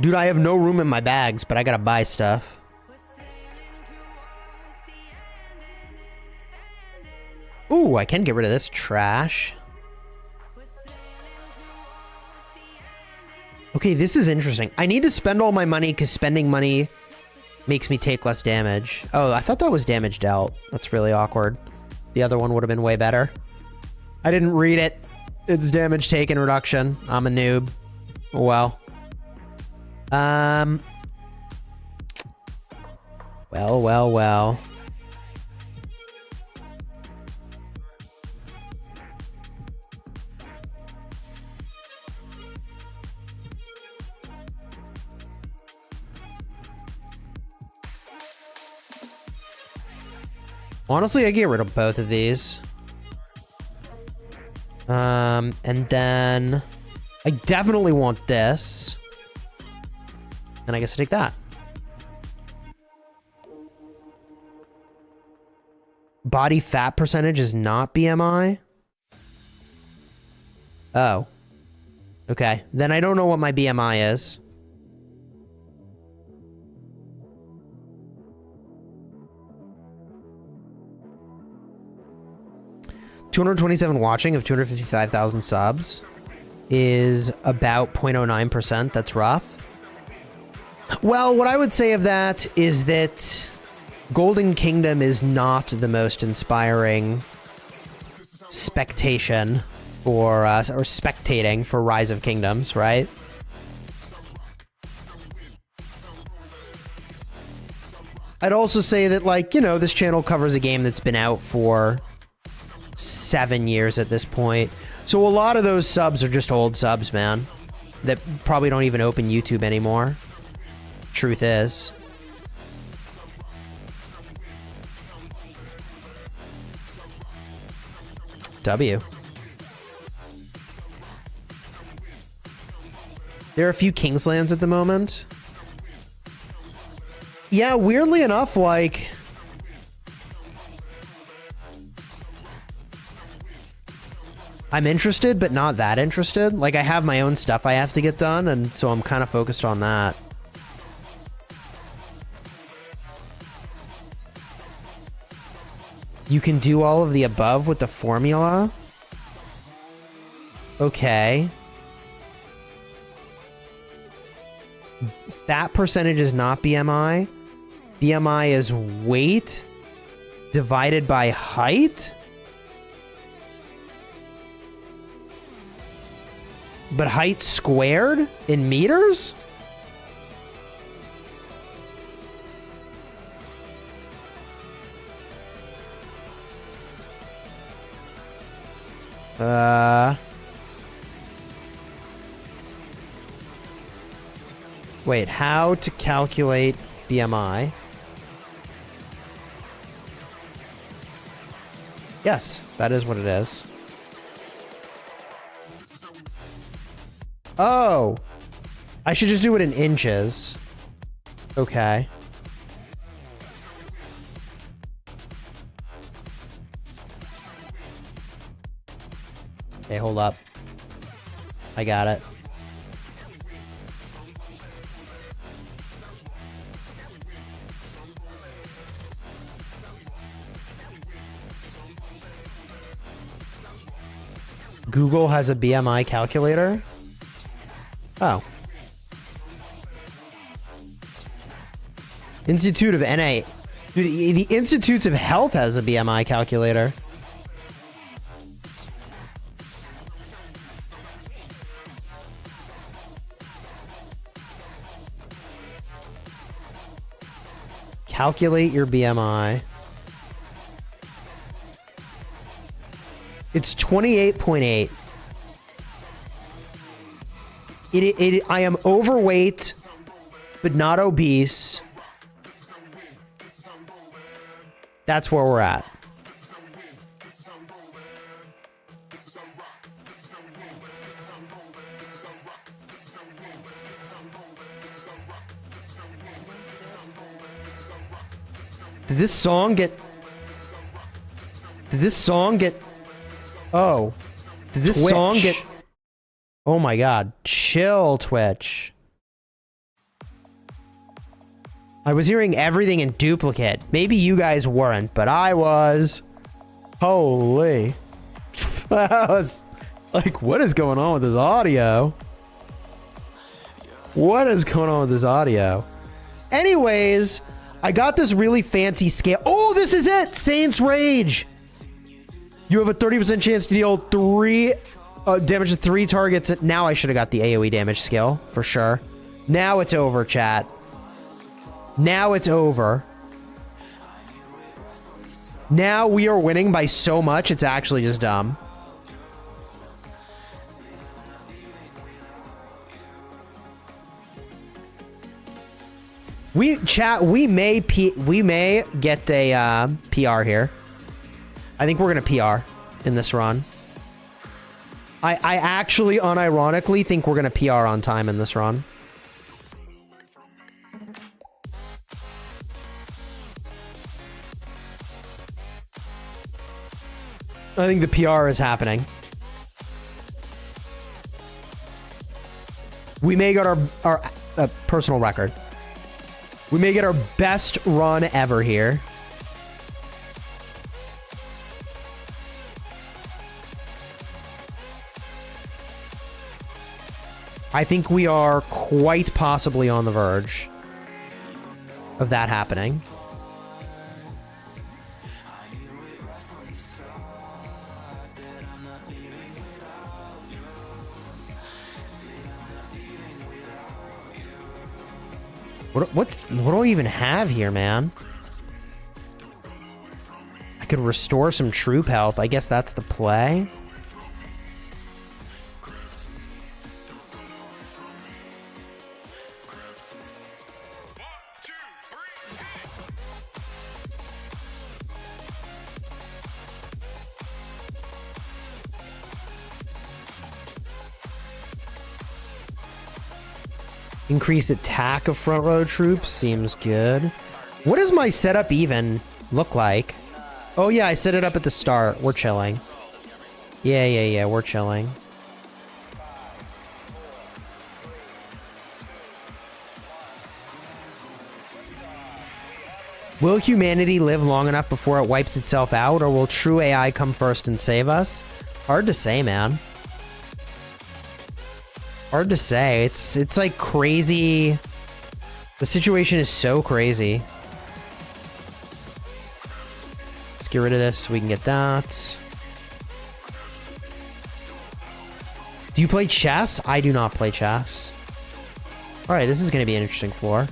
Dude, I have no room in my bags, but I gotta buy stuff. Ooh, I can get rid of this trash. Okay, this is interesting. I need to spend all my money because spending money makes me take less damage. Oh, I thought that was damage dealt. That's really awkward. The other one would have been way better. I didn't read it. It's damage taken reduction. I'm a noob. Well. Well. Honestly, I get rid of both of these. And then I definitely want this. And I guess I take that. Body fat percentage is not BMI? Oh. Okay. Then I don't know what my BMI is. $227 watching of 255,000 subs is about 0.09%. That's rough. Well, what I would say of that is that Golden Kingdom is not the most inspiring spectation for us, or spectating for Rise of Kingdoms, right? I'd also say that, like, you know, this channel covers a game that's been out for 7 years at this point. So a lot of those subs are just old subs, man, that probably don't even open YouTube anymore. Truth is. W. There are a few Kingslands at the moment. Yeah, weirdly enough, like... I'm interested, but not that interested. Like, I have my own stuff I have to get done, and so I'm kind of focused on that. You can do all of the above with the formula? Okay. Fat percentage is not BMI. BMI is weight divided by height? But height squared in meters? Wait, how to calculate BMI? Yes, that is what it is. Oh, I should just do it in inches. Okay. Okay, hold up. I got it. Google has a BMI calculator? Oh. Institute of NA. Dude, the Institutes of Health has a BMI calculator. Calculate your BMI. It's 28.8. I am overweight, but not obese. That's where we're at. Did this song get... Oh. Did this song get... Oh my god. Chill, Twitch. I was hearing everything in duplicate. Maybe you guys weren't, but I was. Holy. I was like, what is going on with this audio? What is going on with this audio? Anyways, I got this really fancy scale. Oh, this is it! Saints Rage! You have a 30% chance to deal 3 damage to 3 targets. Now I should have got the AoE damage skill, for sure. Now it's over, chat. Now it's over. Now we are winning by so much, it's actually just dumb. We may get a PR here. I think we're gonna PR in this run. I actually unironically think we're gonna PR on time in this run. I think the PR is happening. We may get our personal record. We may get our best run ever here. I think we are quite possibly on the verge of that happening. What do I even have here, man? I could restore some troop health. I guess that's the play. Increase attack of front row troops seems good. What does my setup even look like? Oh yeah, I set it up at the start. We're chilling. Yeah, we're chilling. Will humanity live long enough before it wipes itself out, or will true AI come first and save us? Hard to say, man. Hard to say. It's like crazy. The situation is so crazy. Let's get rid of this so we can get that. Do you play chess? I do not play chess. Alright, this is going to be an interesting floor.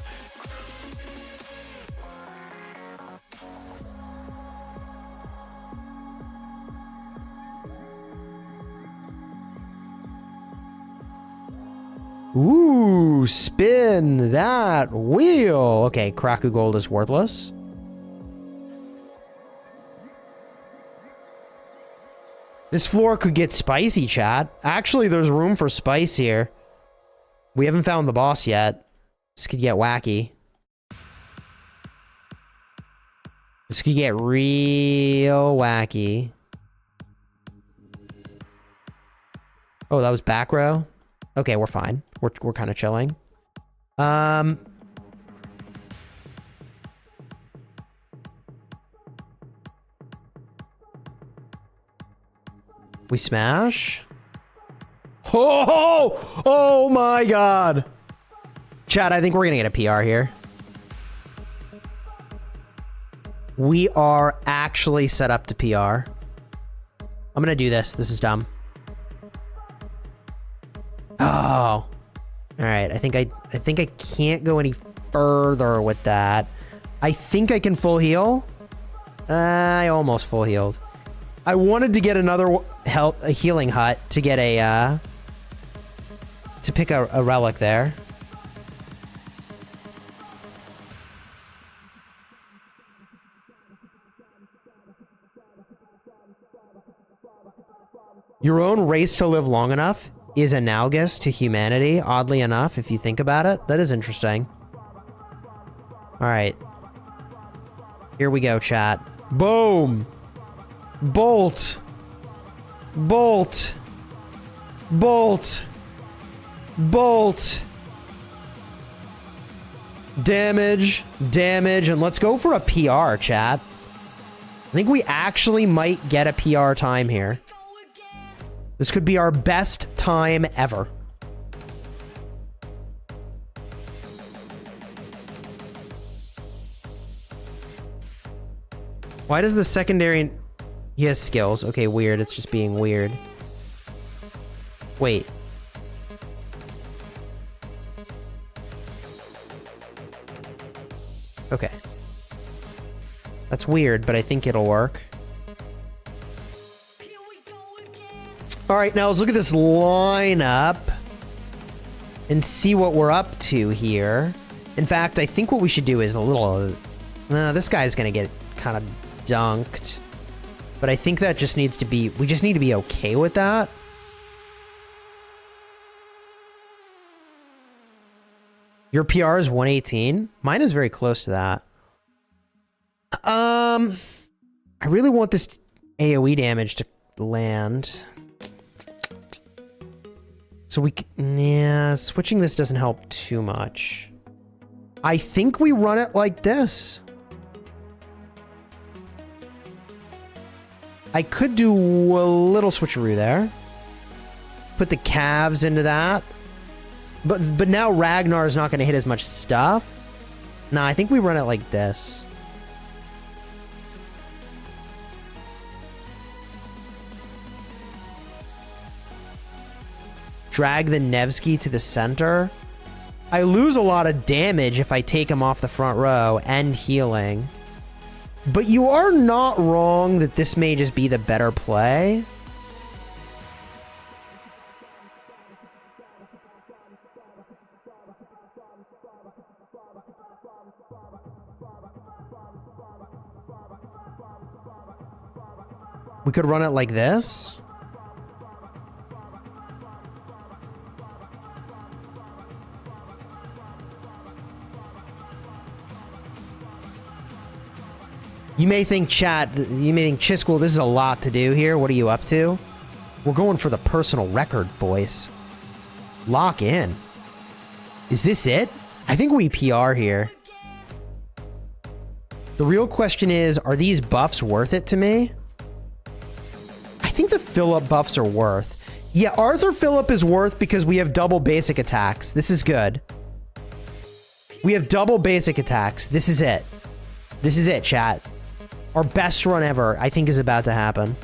Ooh, spin that wheel. Okay, Kraku Gold is worthless. This floor could get spicy, chat. Actually, there's room for spice here. We haven't found the boss yet. This could get wacky. This could get real wacky. Oh, that was back row? Okay, we're fine. We're kind of chilling. We smash. Oh my god. Chat, I think we're gonna get a PR here. We are actually set up to PR. I'm gonna do this. This is dumb. Oh. Alright, I think I can't go any further with that. I think I can full heal. I almost full healed. I wanted to get another a healing hut to get a to pick a relic there. Your own race to live long enough is analogous to humanity, oddly enough, if you think about it. That is interesting. Alright. Here we go, chat. Boom! Bolt! Bolt! Bolt! Bolt! Damage, damage, and let's go for a PR, chat. I think we actually might get a PR time here. This could be our best time ever. Why does the secondary... He has skills. Okay, weird. It's just being weird. Wait. Okay. That's weird, but I think it'll work. Alright, now let's look at this lineup and see what we're up to here. In fact, I think what we should do is a little... this guy's gonna get kind of dunked. But I think that just needs to be... We just need to be okay with that. Your PR is 118? Mine is very close to that. I really want this AoE damage to land. So we... Yeah, switching this doesn't help too much. I think we run it like this. I could do a little switcheroo there. Put the calves into that. But now Ragnar is not going to hit as much stuff. Nah, I think we run it like this. Drag the Nevsky to the center. I lose a lot of damage if I take him off the front row and healing. But you are not wrong that this may just be the better play. We could run it like this. You may think, chat, you may think, Chisgule, this is a lot to do here. What are you up to? We're going for the personal record, boys. Lock in. Is this it? I think we PR here. The real question is, are these buffs worth it to me? I think the Philip buffs are worth. Yeah, Arthur Philip is worth because we have double basic attacks. This is good. We have double basic attacks. This is it. This is it, chat. Our best run ever, I think, is about to happen.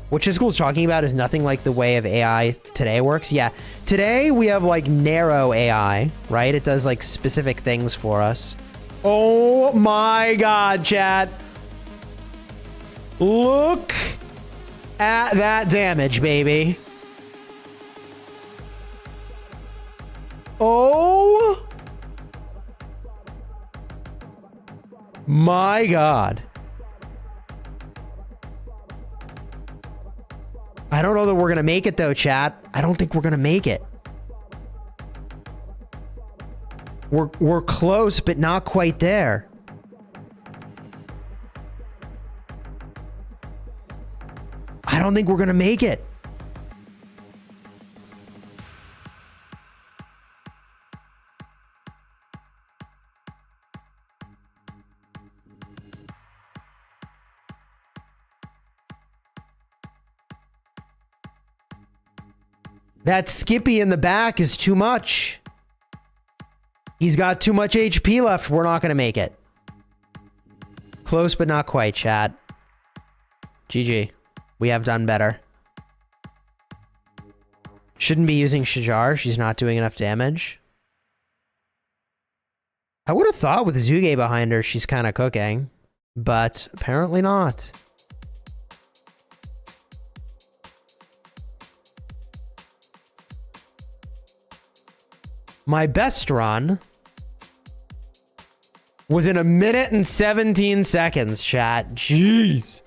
What Chisgule's talking about is nothing like the way of AI today works. Yeah, today we have, like, narrow AI, right? It does, like, specific things for us. Oh my god, chat. Look at that damage, baby. Oh my god. I don't know that we're gonna make it though, chat. I don't think we're gonna make it. We're close, but not quite there. I don't think we're gonna make it. That Skippy in the back is too much. He's got too much HP left. We're not going to make it. Close, but not quite, chat. GG. We have done better. Shouldn't be using Shajar. She's not doing enough damage. I would have thought with Zuge behind her, she's kind of cooking. But apparently not. My best run was in 1 minute and 17 seconds, chat. Jeez.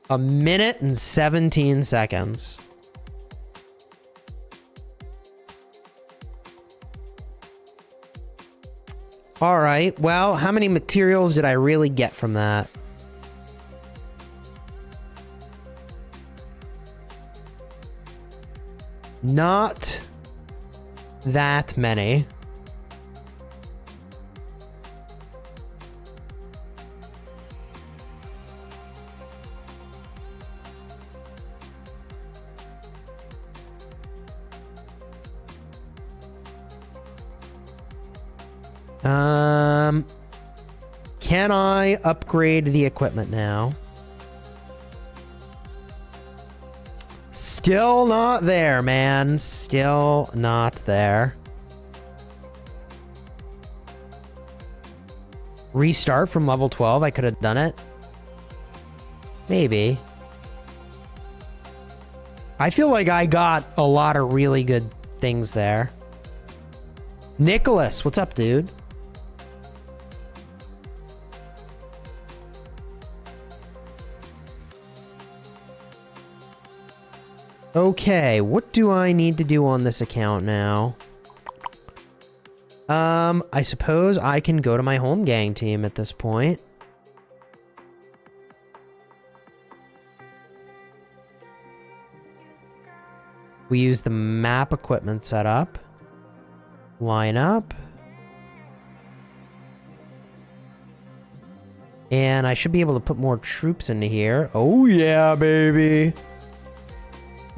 1 minute and 17 seconds. All right. Well, how many materials did I really get from that? Not that many. Can I upgrade the equipment now? Still not there, man. Still not there. Restart from level 12. I could have done it. Maybe. I feel like I got a lot of really good things there. Nicholas, what's up, dude? Okay, what do I need to do on this account now? I suppose I can go to my home gang team at this point. We use the map equipment setup. Line up. And I should be able to put more troops into here. Oh yeah, baby.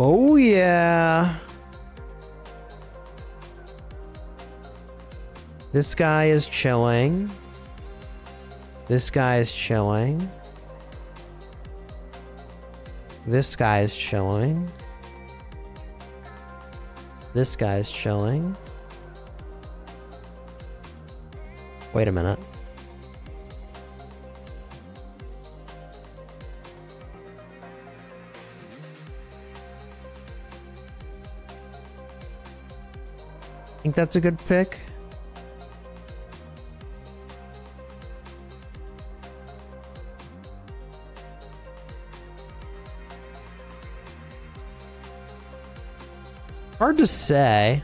Oh yeah. This guy is chilling. This guy is chilling. This guy is chilling. This guy's chilling. Wait a minute. I think that's a good pick. Hard to say.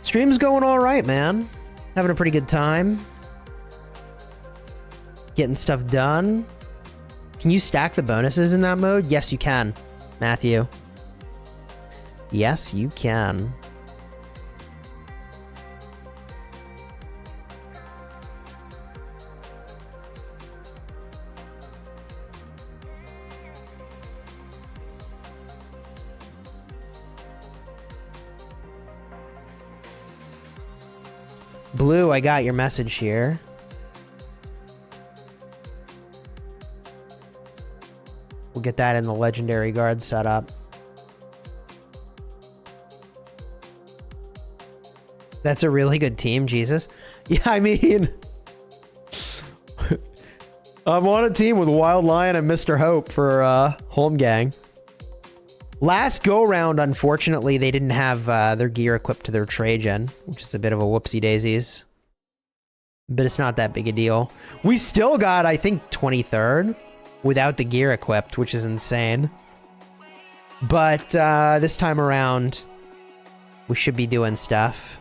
Stream's going all right, man. Having a pretty good time. Getting stuff done. Can you stack the bonuses in that mode? Yes, you can, Matthew. Yes, you can. Blue, I got your message here. We'll get that in the legendary guard setup. That's a really good team, Jesus. Yeah, I mean... I'm on a team with Wild Lion and Mr. Hope for Home Gang. Last go-round, unfortunately, they didn't have their gear equipped to their Trajan, which is a bit of a whoopsie-daisies. But it's not that big a deal. We still got, I think, 23rd without the gear equipped, which is insane. But this time around, we should be doing stuff.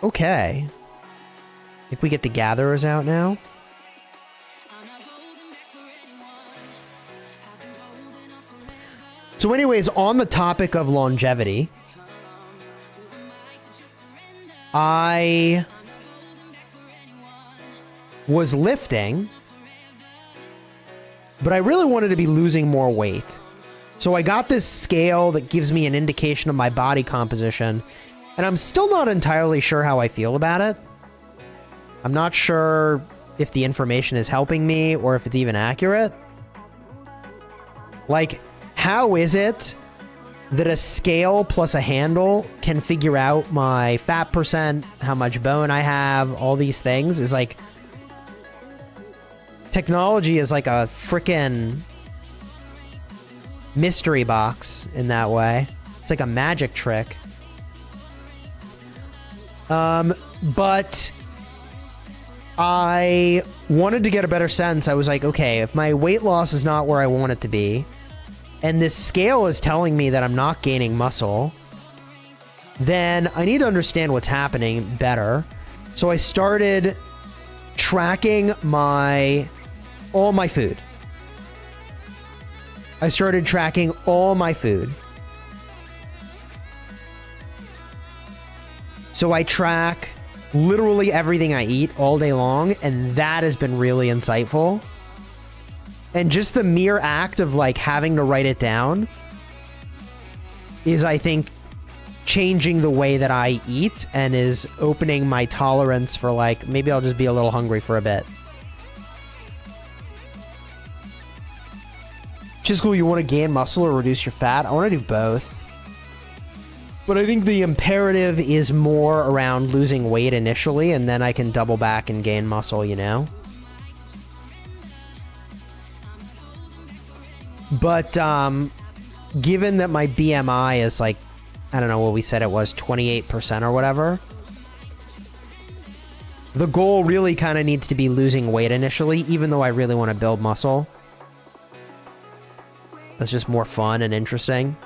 Okay. I think we get the Gatherers out now. So anyways, on the topic of longevity, I was lifting, but I really wanted to be losing more weight. So I got this scale that gives me an indication of my body composition, and I'm still not entirely sure how I feel about it. I'm not sure if the information is helping me or if it's even accurate. Like, how is it that a scale plus a handle can figure out my fat percent, how much bone I have, all these things? Is like... Technology is like a frickin' mystery box in that way. It's like a magic trick. But I wanted to get a better sense. I was like, okay, if my weight loss is not where I want it to be, and this scale is telling me that I'm not gaining muscle, then I need to understand what's happening better. So I started tracking all my food. I started tracking all my food. So I track literally everything I eat all day long, and that has been really insightful. And just the mere act of like having to write it down is, I think, changing the way that I eat and is opening my tolerance for like, maybe I'll just be a little hungry for a bit. Chisgule, you want to gain muscle or reduce your fat? I want to do both. But I think the imperative is more around losing weight initially, and then I can double back and gain muscle, you know? But, given that my BMI is like, I don't know what we said it was, 28% or whatever, the goal really kind of needs to be losing weight initially, even though I really want to build muscle. That's just more fun and interesting.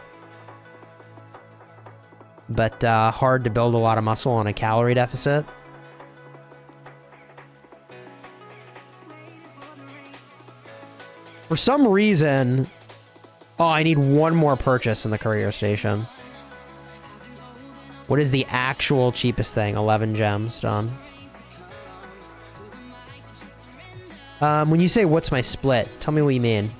But, hard to build a lot of muscle on a calorie deficit. For some reason... Oh, I need one more purchase in the courier station. What is the actual cheapest thing? 11 gems. Done. When you say, what's my split? Tell me what you mean.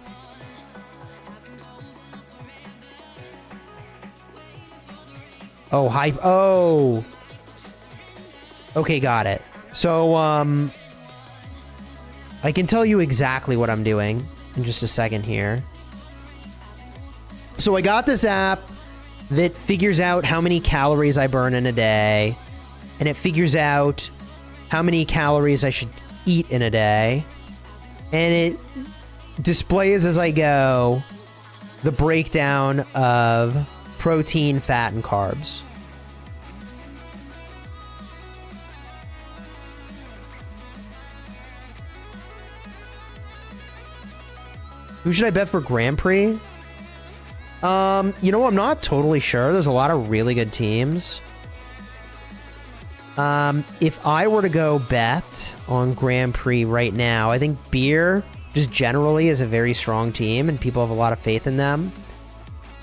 Oh, hype. Oh. Okay, got it. So, I can tell you exactly what I'm doing in just a second here. So I got this app that figures out how many calories I burn in a day, and it figures out how many calories I should eat in a day, and it displays as I go the breakdown of protein, fat, and carbs. Who should I bet for Grand Prix? You know, I'm not totally sure. There's a lot of really good teams. If I were to go bet on Grand Prix right now, I think Beer just generally is a very strong team and people have a lot of faith in them.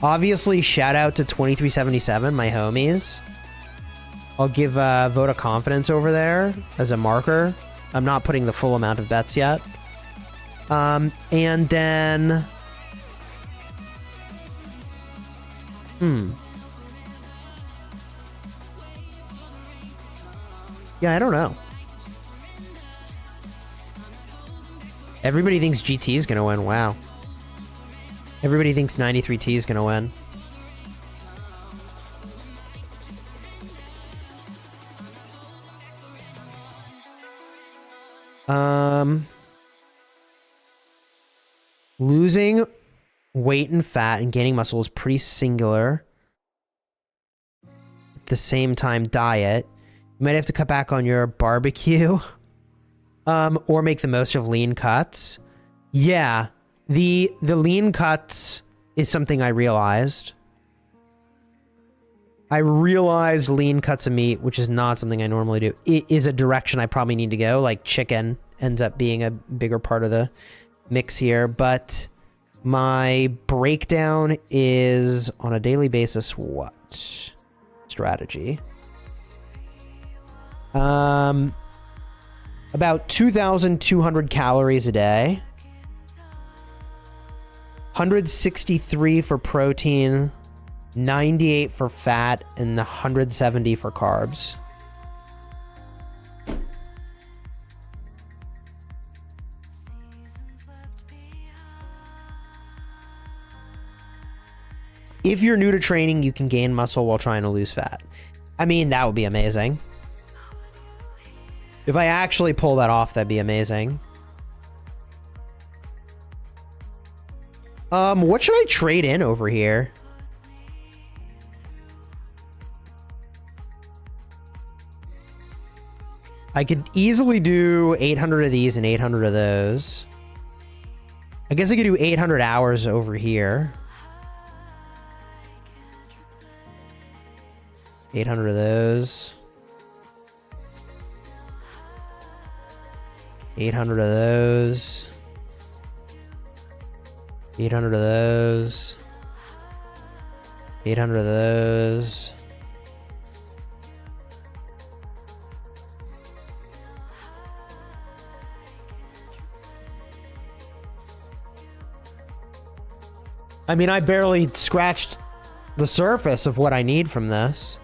Obviously, shout out to 2377, my homies. I'll give a vote of confidence over there as a marker. I'm not putting the full amount of bets yet. And then... Yeah, I don't know. Everybody thinks GT is going to win. Wow. Everybody thinks 93T is going to win. Losing weight and fat and gaining muscle is pretty singular. At the same time, diet. You might have to cut back on your barbecue. Or make the most of lean cuts. Yeah. The lean cuts is something I realized. I realized lean cuts of meat, which is not something I normally do. It is a direction I probably need to go. Like chicken ends up being a bigger part of the mix here. But my breakdown is on a daily basis what? Strategy. About 2,200 calories a day. 163 for protein, 98 for fat, and 170 for carbs. If you're new to training, you can gain muscle while trying to lose fat. I mean, that would be amazing. If I actually pull that off, that'd be amazing. What should I trade in over here? I could easily do 800 of these and 800 of those. I guess I could do 800 hours over here. 800 of those. 800 of those. 800 of those. 800 of those. I mean, I barely scratched the surface of what I need from this.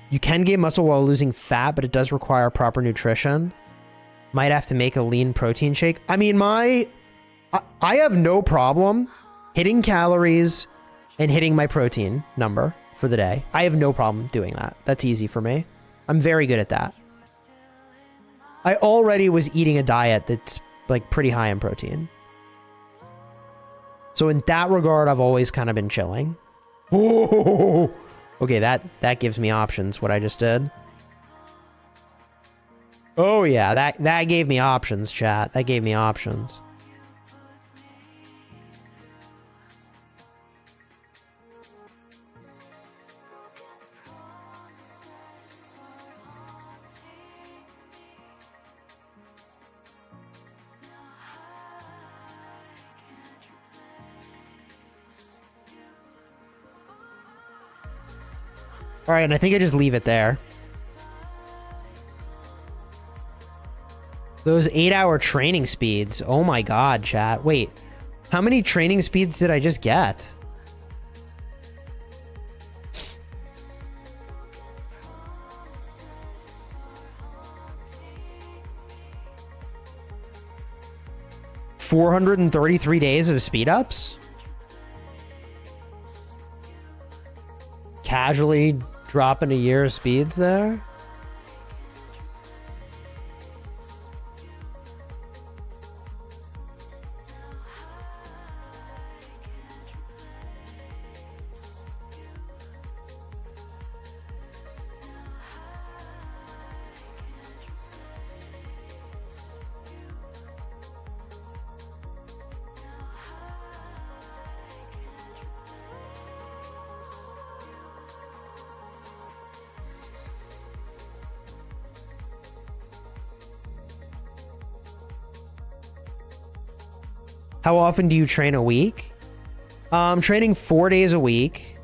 You can gain muscle while losing fat, but it does require proper nutrition. Might have to make a lean protein shake. I mean, I have no problem hitting calories and hitting my protein number for the day. I have no problem doing that. That's easy for me. I'm very good at that. I already was eating a diet that's like pretty high in protein. So in that regard, I've always kind of been chilling. Oh, okay, that gives me options, what I just did. Oh yeah, that gave me options, chat. That gave me options. All right, and I think I just leave it there. Those 8-hour training speeds. Oh my god, chat. Wait, how many training speeds did I just get? 433 days of speed ups? Casually dropping a year of speeds there? How often do you train a week? I'm training 4 days a week.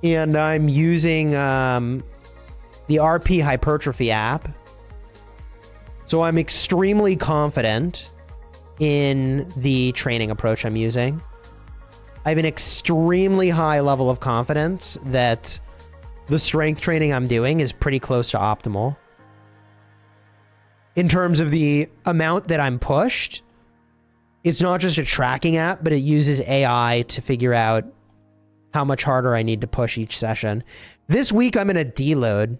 And I'm using the RP Hypertrophy app. So I'm extremely confident in the training approach I'm using. I have an extremely high level of confidence that the strength training I'm doing is pretty close to optimal. In terms of the amount that I'm pushed, it's not just a tracking app, but it uses AI to figure out how much harder I need to push each session. This week, I'm in a deload.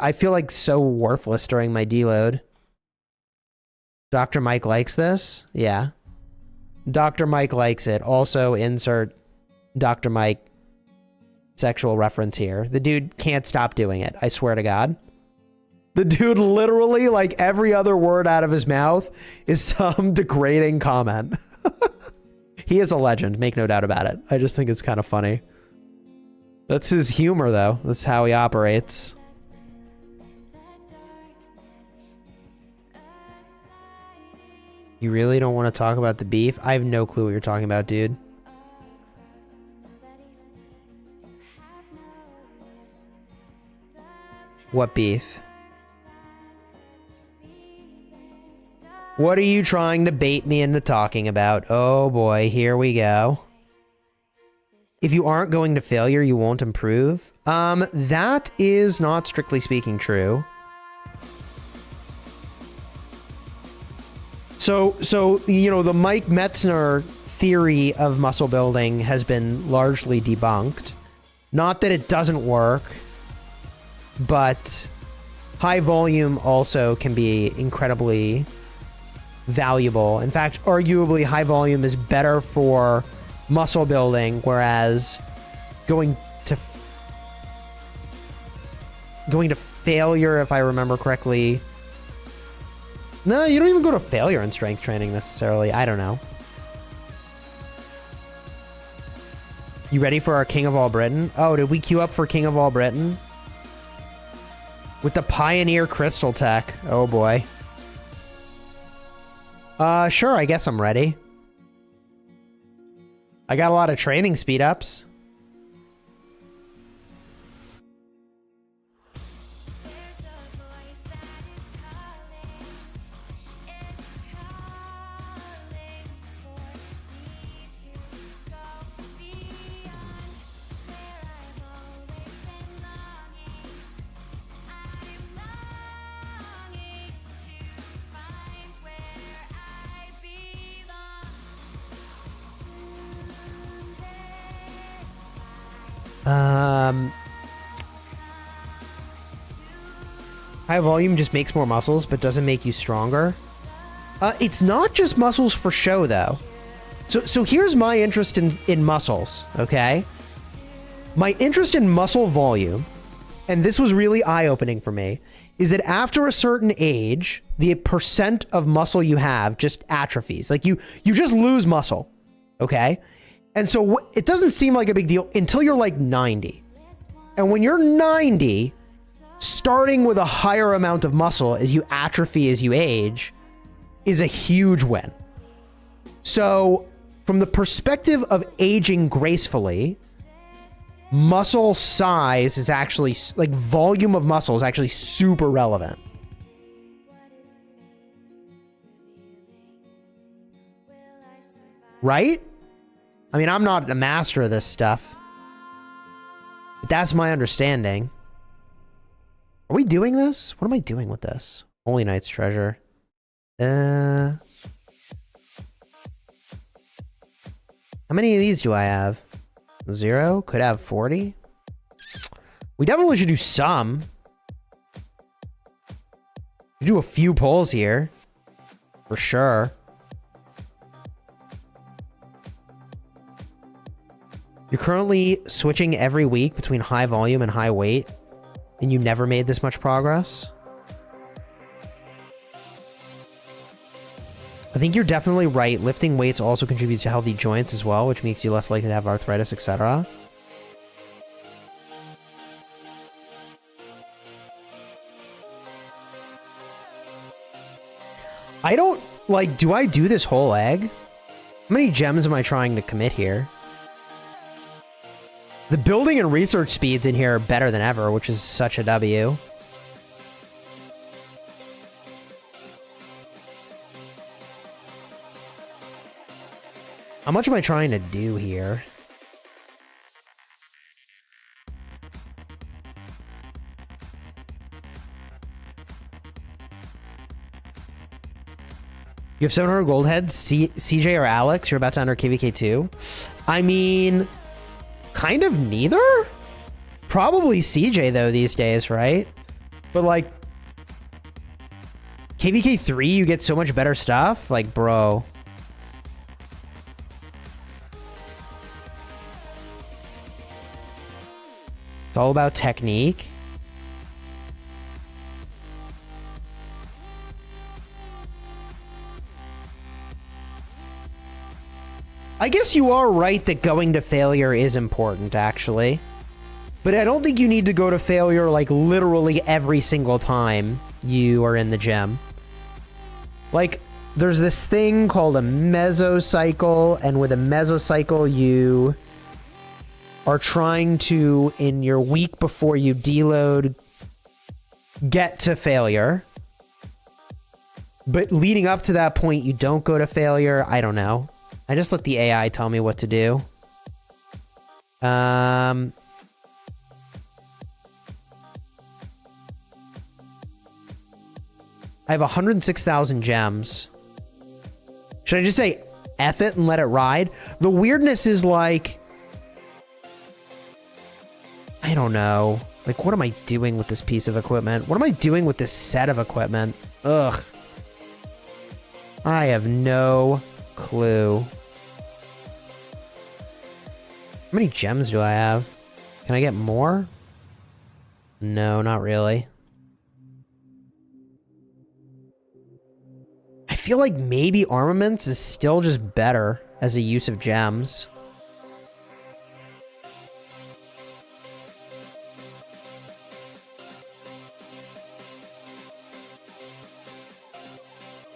I feel like so worthless during my deload. Dr. Mike likes this? Yeah. Dr. Mike likes it. Also, insert Dr. Mike sexual reference here. The dude can't stop doing it. I swear to God. The dude literally, like, every other word out of his mouth is some degrading comment. He is a legend, make no doubt about it. I just think it's kind of funny. That's his humor, though. That's how he operates. You really don't want to talk about the beef? I have no clue what you're talking about, dude. What beef? What are you trying to bait me into talking about? Oh boy, here we go. If you aren't going to failure, you won't improve. That is not strictly speaking true. So, you know, the Mike Metzner theory of muscle building has been largely debunked. Not that it doesn't work, but high volume also can be incredibly valuable. In fact, arguably high volume is better for muscle building, whereas going to failure, if I remember correctly. No, you don't even go to failure in strength training necessarily. I don't know. You ready for our King of All Britain? Oh, did we queue up for King of All Britain? With the Pioneer Crystal Tech. Oh boy. Sure, I guess I'm ready. I got a lot of training speed ups. High volume just makes more muscles, but doesn't make you stronger. It's not just muscles for show, though. So here's my interest in muscles, okay? My interest in muscle volume, and this was really eye-opening for me, is that after a certain age, the percent of muscle you have just atrophies. Like, you just lose muscle, okay? And so it doesn't seem like a big deal until you're like 90. And when you're 90, starting with a higher amount of muscle as you atrophy as you age is a huge win. So from the perspective of aging gracefully, muscle size is actually, like, volume of muscle is actually super relevant. Right? I mean, I'm not a master of this stuff, but that's my understanding. Are we doing this? What am I doing with this? Holy Knight's Treasure. How many of these do I have? 0? Could have 40. We definitely should do some. We do a few polls here. For sure. You're currently switching every week between high volume and high weight, and you never made this much progress? I think you're definitely right. Lifting weights also contributes to healthy joints as well, which makes you less likely to have arthritis, etc. I don't, like, do I do this whole egg? How many gems am I trying to commit here? The building and research speeds in here are better than ever, which is such a W. How much am I trying to do here? You have 700 gold heads. CJ or Alex, you're about to enter KVK 2. I mean, kind of neither? Probably CJ, though, these days, right? But, like, KVK 3, you get so much better stuff. Like, bro. It's all about technique. I guess you are right that going to failure is important, actually. But I don't think you need to go to failure, like, literally every single time you are in the gym. Like, there's this thing called a mesocycle, and with a mesocycle, you are trying to, in your week before you deload, get to failure. But leading up to that point, you don't go to failure. I don't know. I just let the AI tell me what to do. I have 106,000 gems. Should I just say F it and let it ride? The weirdness is like, I don't know. Like, what am I doing with this piece of equipment? What am I doing with this set of equipment? Ugh. I have no clue. How many gems do I have? Can I get more? No, not really. I feel like maybe armaments is still just better as a use of gems.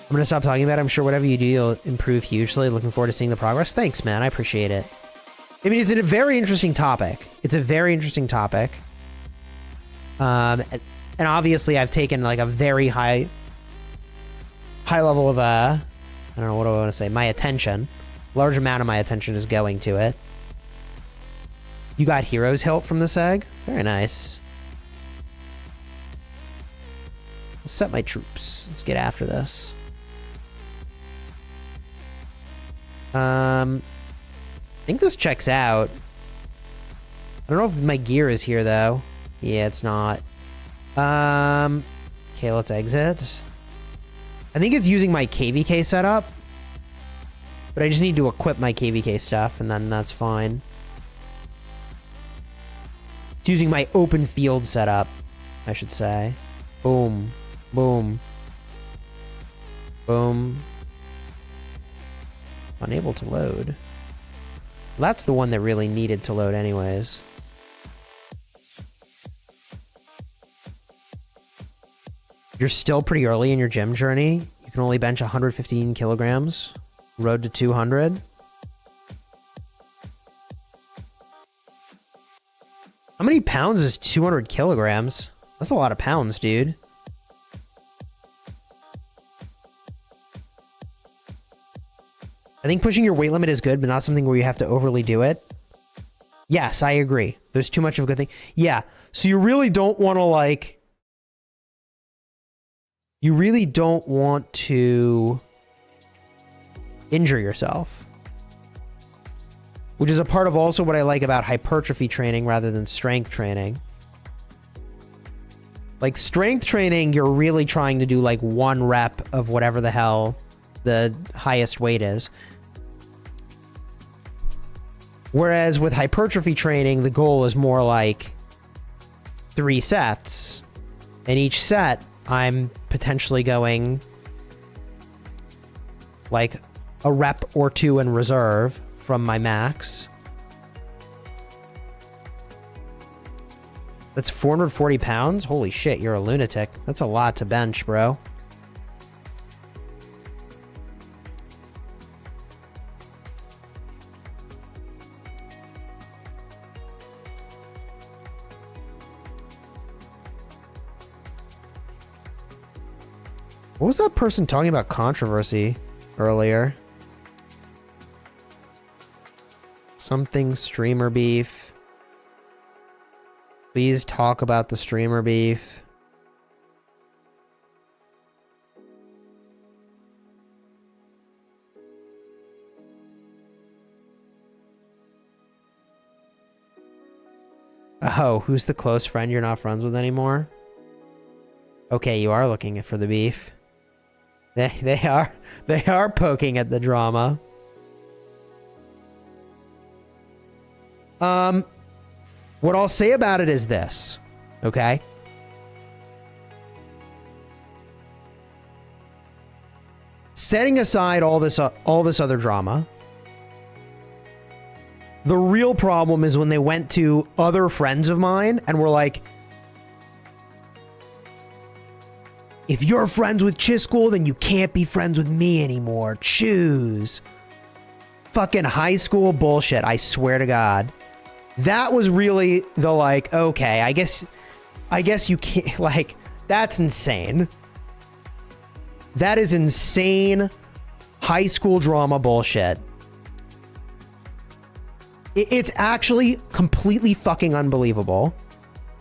I'm gonna stop talking about it. I'm sure whatever you do, you'll improve hugely. Looking forward to seeing the progress. Thanks, man. I appreciate it. I mean, it's a very interesting topic. It's a very interesting topic. And obviously I've taken like a very high level of, I don't know, what do I want to say? My attention. Large amount of my attention is going to it. You got Hero's Hilt from this egg? Very nice. Let's set my troops. Let's get after this. I think this checks out. I don't know if my gear is here, though. Yeah, it's not. Okay, let's exit. I think it's using my KVK setup. But I just need to equip my KVK stuff, and then that's fine. It's using my open field setup, I should say. Boom. Boom. Boom. Unable to load. Well, that's the one that really needed to load anyways. You're still pretty early in your gym journey. You can only bench 115 kilograms. Road to 200. How many pounds is 200 kilograms? That's a lot of pounds, dude. I think pushing your weight limit is good, but not something where you have to overly do it. Yes, I agree. There's too much of a good thing. Yeah, so you really don't want to, like... You really don't want to injure yourself. which is a part of also what I like about hypertrophy training rather than strength training. Like strength training, you're really trying to do like 1 rep of whatever the hell the highest weight is. Whereas with hypertrophy training, the goal is more like 3 sets. And each set, I'm potentially going like a rep or 2 in reserve from my max. That's 440 pounds? Holy shit, you're a lunatic. That's a lot to bench, bro. What was that person talking about controversy earlier? Something streamer beef. Please talk about the streamer beef. Oh, who's the close friend you're not friends with anymore? Okay, you are looking for the beef. They are poking at the drama. What I'll say about it is this, okay? Setting aside all this other drama, the real problem is when they went to other friends of mine and were like, if you're friends with Chisgule, then you can't be friends with me anymore. Choose. Fucking high school bullshit, I swear to God. That was really the like, okay, I guess you can't, like, that's insane. That is insane high school drama bullshit. It's actually completely fucking unbelievable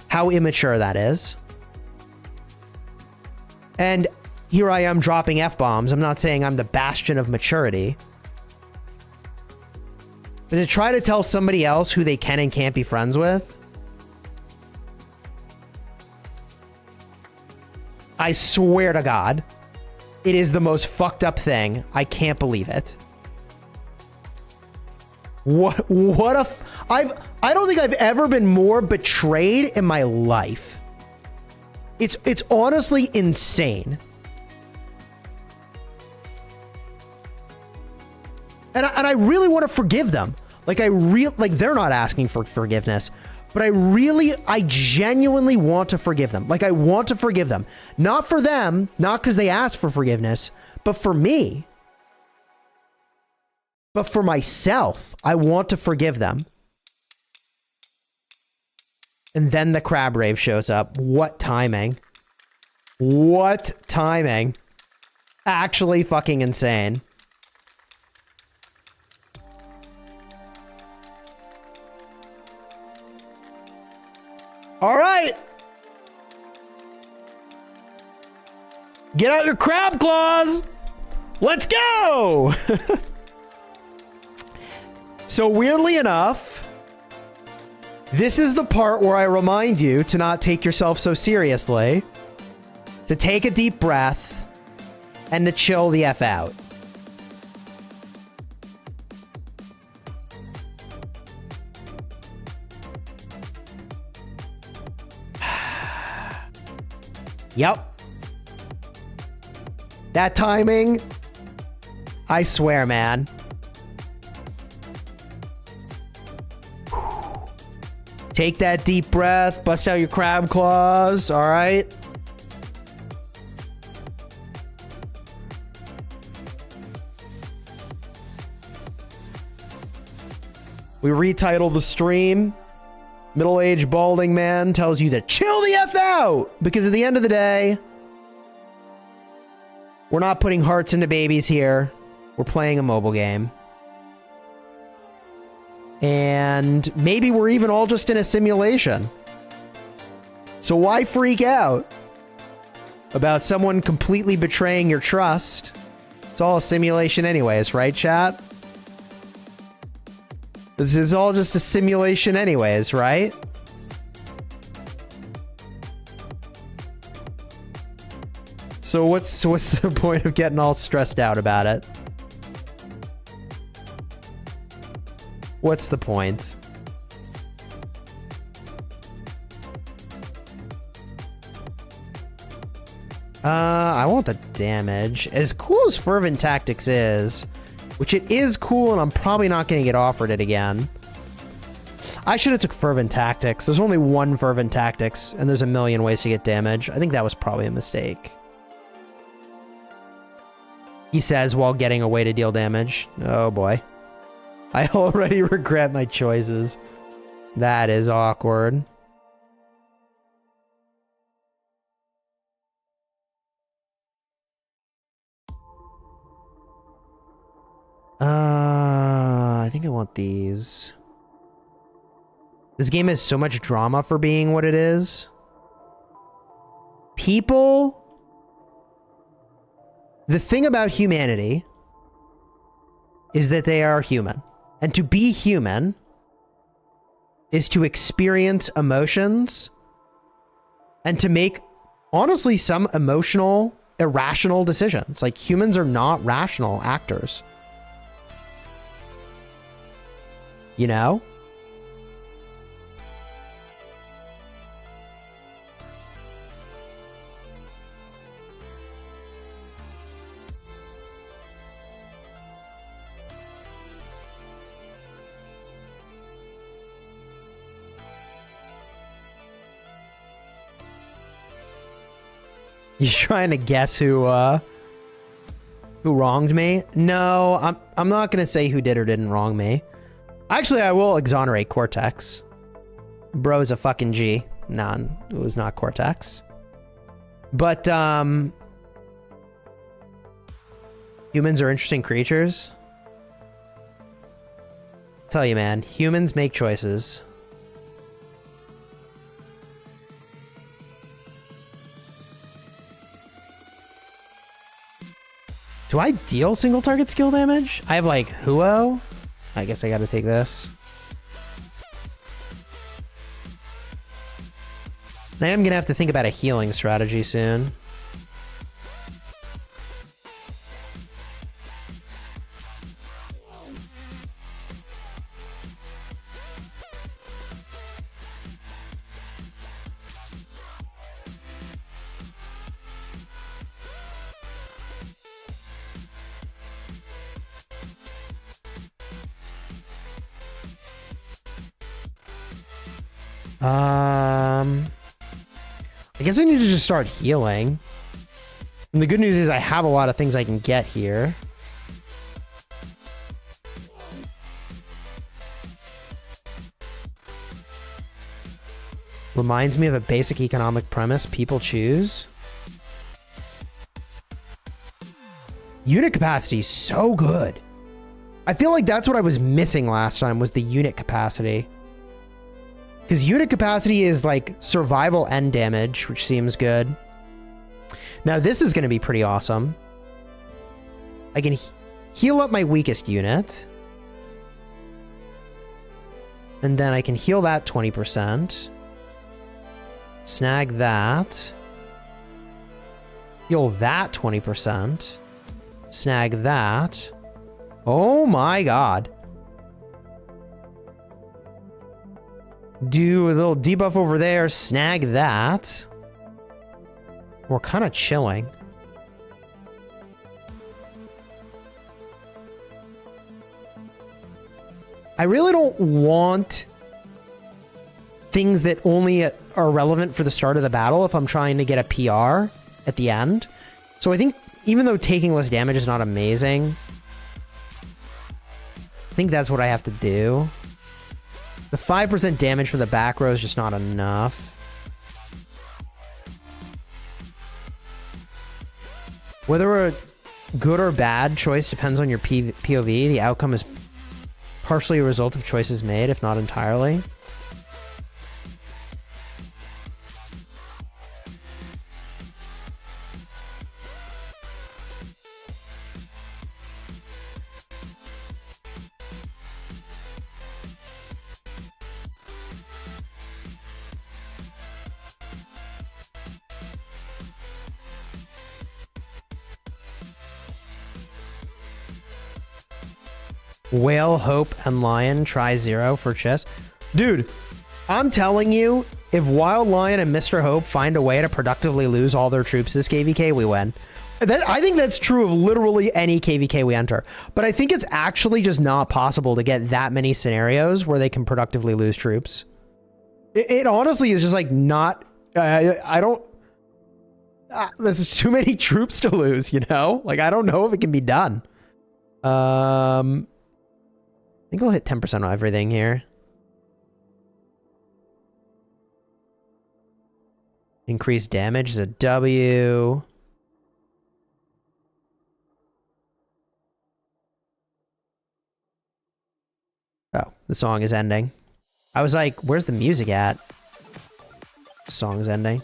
how immature that is. And here I am dropping F-bombs. I'm not saying I'm the bastion of maturity. But to try to tell somebody else who they can and can't be friends with, I swear to God, it is the most fucked up thing. I can't believe it. I don't think I've ever been more betrayed in my life. It's honestly insane. And I really want to forgive them. Like they're not asking for forgiveness, but I genuinely want to forgive them. Like I want to forgive them. Not for them, not because they asked for forgiveness, but for me. But for myself, I want to forgive them. And then the crab rave shows up. What timing? What timing? Actually fucking insane. All right. Get out your crab claws. Let's go. So weirdly enough, this is the part where I remind you to not take yourself so seriously, to take a deep breath, and to chill the F out. Yep. That timing, I swear, man. Take that deep breath, bust out your crab claws, all right? We retitle the stream. Middle-aged balding man tells you to chill the F out! Because at the end of the day, we're not putting hearts into babies here. We're playing a mobile game. And maybe we're even all just in a simulation. So why freak out about someone completely betraying your trust? It's all a simulation anyways, right, chat? This is all just a simulation anyways, right? So what's the point of getting all stressed out about it? What's the point? I want the damage. As cool as Fervent Tactics is, which it is cool, and I'm probably not going to get offered it again. I should have took Fervent Tactics. There's only one Fervent Tactics, and there's a million ways to get damage. I think that was probably a mistake. He says while getting a way to deal damage. Oh boy. I already regret my choices. That is awkward. I think I want these. This game has so much drama for being what it is. People... The thing about humanity is that they are human. And to be human is to experience emotions and to make, honestly, some emotional, irrational decisions. Like, humans are not rational actors. You know? You trying to guess who wronged me? No, I'm not gonna say who did or didn't wrong me. Actually, I will exonerate Cortex. Bro's a fucking G. No, it was not Cortex. But humans are interesting creatures. Tell you, man, humans make choices. Do I deal single target skill damage? I have like Huo. I guess I gotta take this. I am gonna have to think about a healing strategy soon. I guess I need to just start healing. And the good news is I have a lot of things I can get here. Reminds me of a basic economic premise people choose. Unit capacity is so good. I feel like that's what I was missing last time, was the unit capacity. Because unit capacity is like survival and damage, which seems good. Now this is going to be pretty awesome. I can heal up my weakest unit. And then I can heal that 20%. Snag that. Heal that 20%. Snag that. Oh my god. Do a little debuff over there, snag that. We're kind of chilling. I really don't want things that only are relevant for the start of the battle if I'm trying to get a PR at the end. So I think even though taking less damage is not amazing, I think that's what I have to do. The 5% damage for the back row is just not enough. Whether a good or bad choice depends on your POV. The outcome is partially a result of choices made, if not entirely. Whale, Hope, and Lion try 0 for Chis. Dude, I'm telling you, if Wild Lion and Mr. Hope find a way to productively lose all their troops this KVK, we win. I think that's true of literally any KVK we enter. But I think it's actually just not possible to get that many scenarios where they can productively lose troops. It honestly is just like not... I don't... there's too many troops to lose, you know? Like, I don't know if it can be done. I think I'll hit 10% on everything here. Increased damage is a W. Oh, the song is ending. I was like, where's the music at? The song's ending.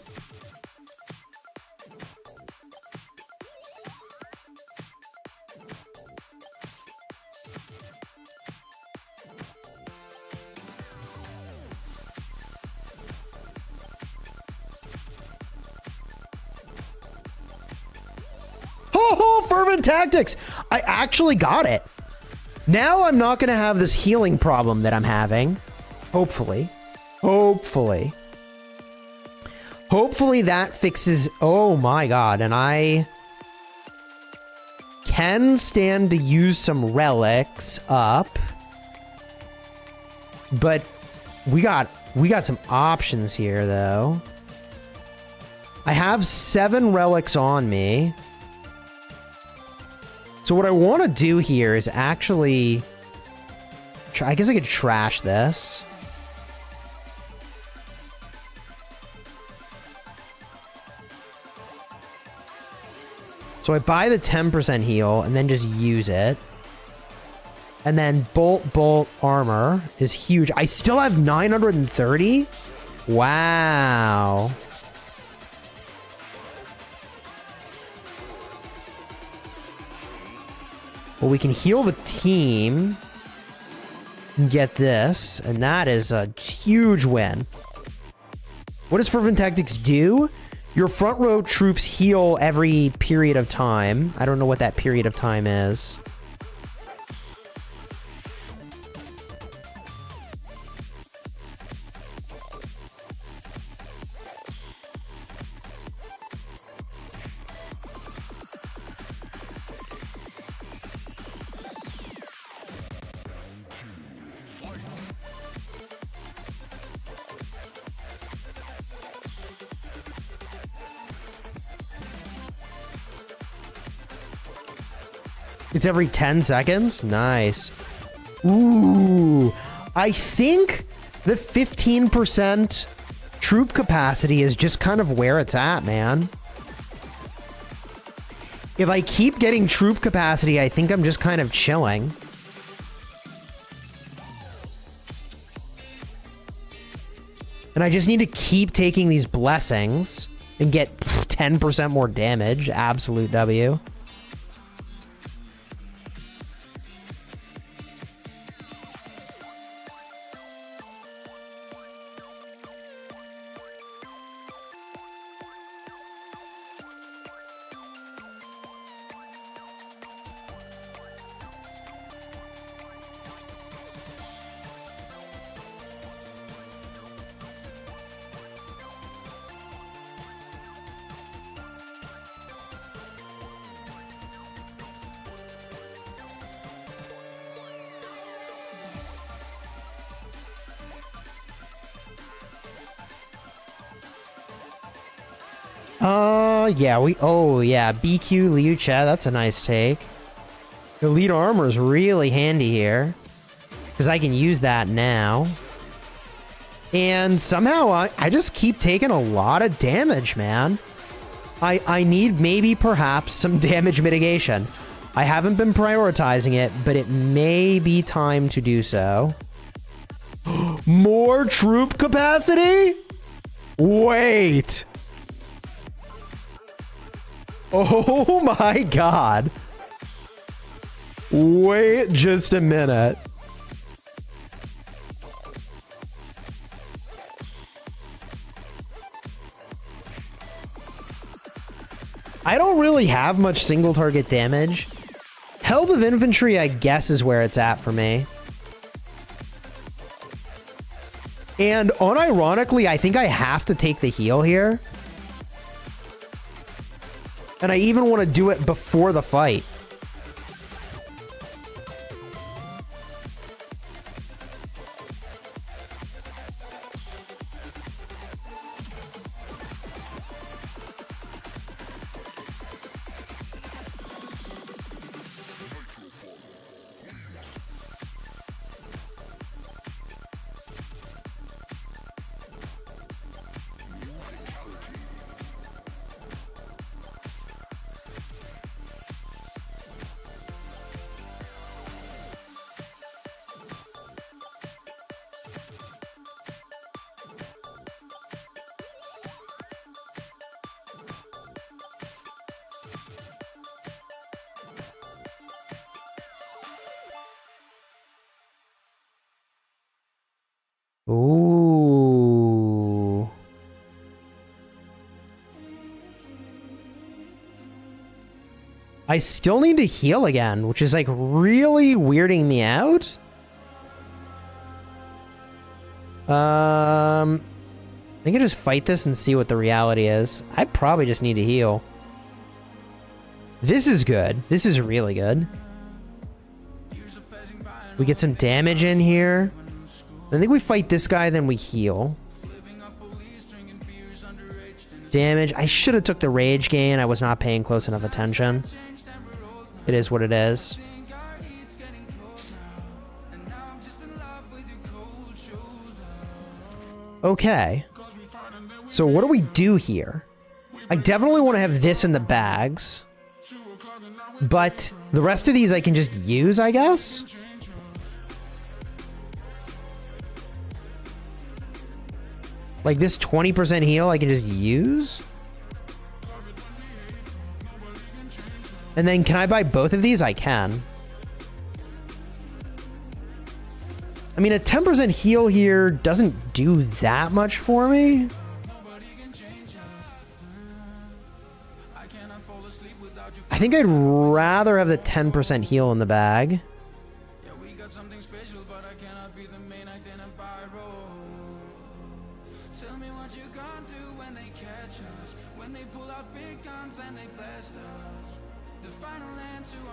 Oh, Fervent Tactics! I actually got it. Now I'm not going to have this healing problem that I'm having. Hopefully. Hopefully. Hopefully that fixes... Oh my god, and I can stand to use some relics up. But we got some options here, though. I have 7 relics on me. So what I want to do here is actually... I guess I could trash this. So I buy the 10% heal and then just use it. And then bolt armor is huge. I still have 930? Wow. Well, we can heal the team and get this, and that is a huge win. What does Fervent Tactics do? Your front row troops heal every period of time. I don't know what that period of time is. It's every 10 seconds? Nice. Ooh. I think the 15% troop capacity is just kind of where it's at, man. If I keep getting troop capacity, I think I'm just kind of chilling. And I just need to keep taking these blessings and get 10% more damage. Absolute W. Yeah, oh yeah, BQ Liu Che, that's a nice take. Elite armor is really handy here, because I can use that now. And somehow I just keep taking a lot of damage, man. I need maybe perhaps some damage mitigation. I haven't been prioritizing it, but it may be time to do so. More troop capacity? Wait. Oh my god. Wait just a minute. I don't really have much single target damage. Health of infantry, I guess, is where it's at for me. And unironically, I think I have to take the heal here. And I even want to do it before the fight. Ooh. I still need to heal again, which is like really weirding me out. I think I just fight this and see what the reality is. I probably just need to heal. This is good. This is really good. We get some damage in here. I think we fight this guy, then we heal. Damage. I should have took the rage gain. I was not paying close enough attention. It is what it is. Okay. So what do we do here? I definitely want to have this in the bags. But the rest of these I can just use, I guess? Like this 20% heal I can just use? And then can I buy both of these? I can. I mean, a 10% heal here doesn't do that much for me. I think I'd rather have the 10% heal in the bag.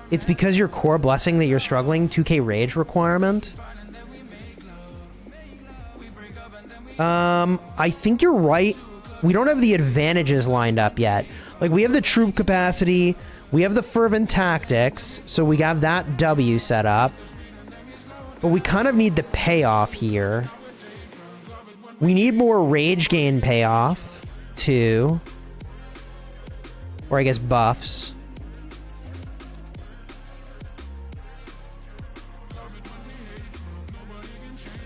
It's because your core blessing that you're struggling. 2k rage requirement. I think you're right. We don't have the advantages lined up yet. Like, we have the troop capacity. We have the fervent tactics. So we got that W set up. But we kind of need the payoff here. We need more rage gain payoff, too. Or I guess buffs.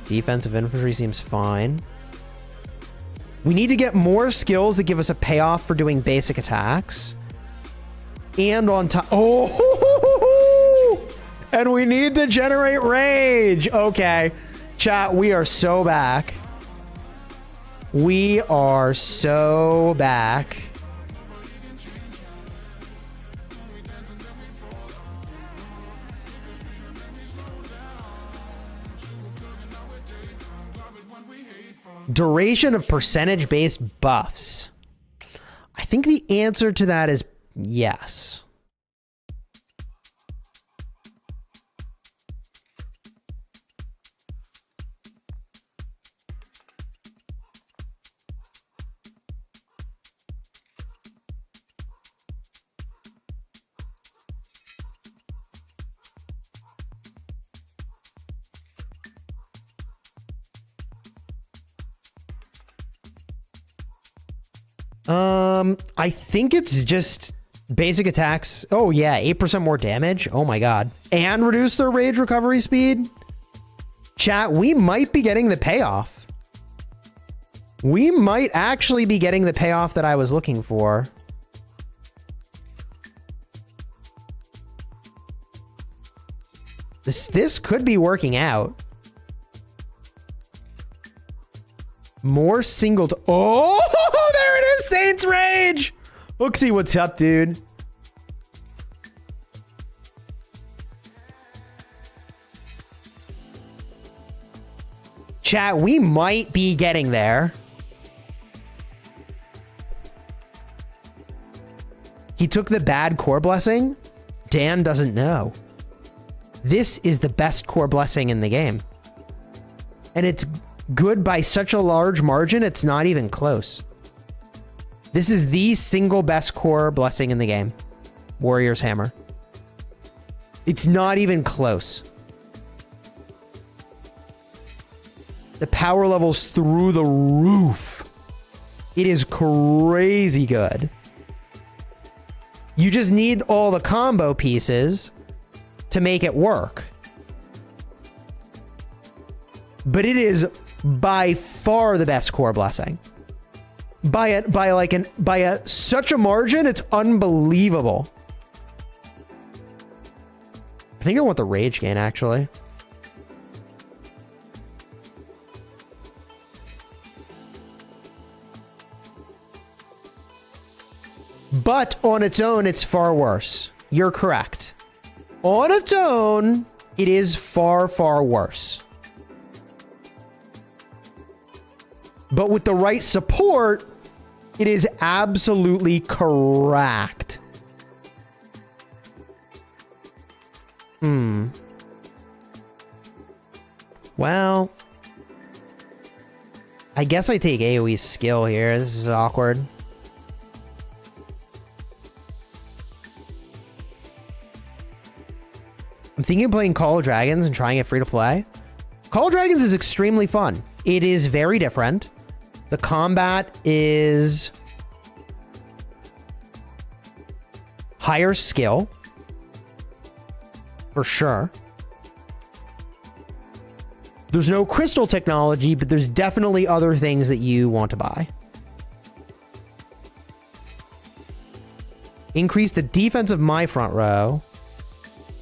Defensive infantry seems fine. We need to get more skills that give us a payoff for doing basic attacks. And on top... Oh! And we need to generate rage. Okay. Chat, we are so back. We are so back. Duration of percentage-based buffs. I think the answer to that is yes. I think it's just basic attacks. Oh yeah, 8% more damage. Oh my god. And reduce their rage recovery speed. Chat, we might be getting the payoff. We might actually be getting the payoff that I was looking for. This could be working out. More single... Oh, there it is! Saints Rage! Looksy, what's up, dude? Chat, we might be getting there. He took the bad core blessing? Dan doesn't know. This is the best core blessing in the game. And it's good by such a large margin, it's not even close. This is the single best core blessing in the game. Warrior's Hammer. It's not even close. The power level's through the roof. It is crazy good. You just need all the combo pieces to make it work. But it is by far the best core blessing. By such a margin, it's unbelievable. I think I want the rage gain, actually. But on its own, it's far worse. You're correct. On its own, it is far, far worse. But with the right support, it is absolutely correct. Well, I guess I take AoE's skill here. This is awkward. I'm thinking of playing Call of Dragons and trying it free to play. Call of Dragons is extremely fun. It is very different. The combat is higher skill, for sure. There's no crystal technology, but there's definitely other things that you want to buy. Increase the defense of my front row.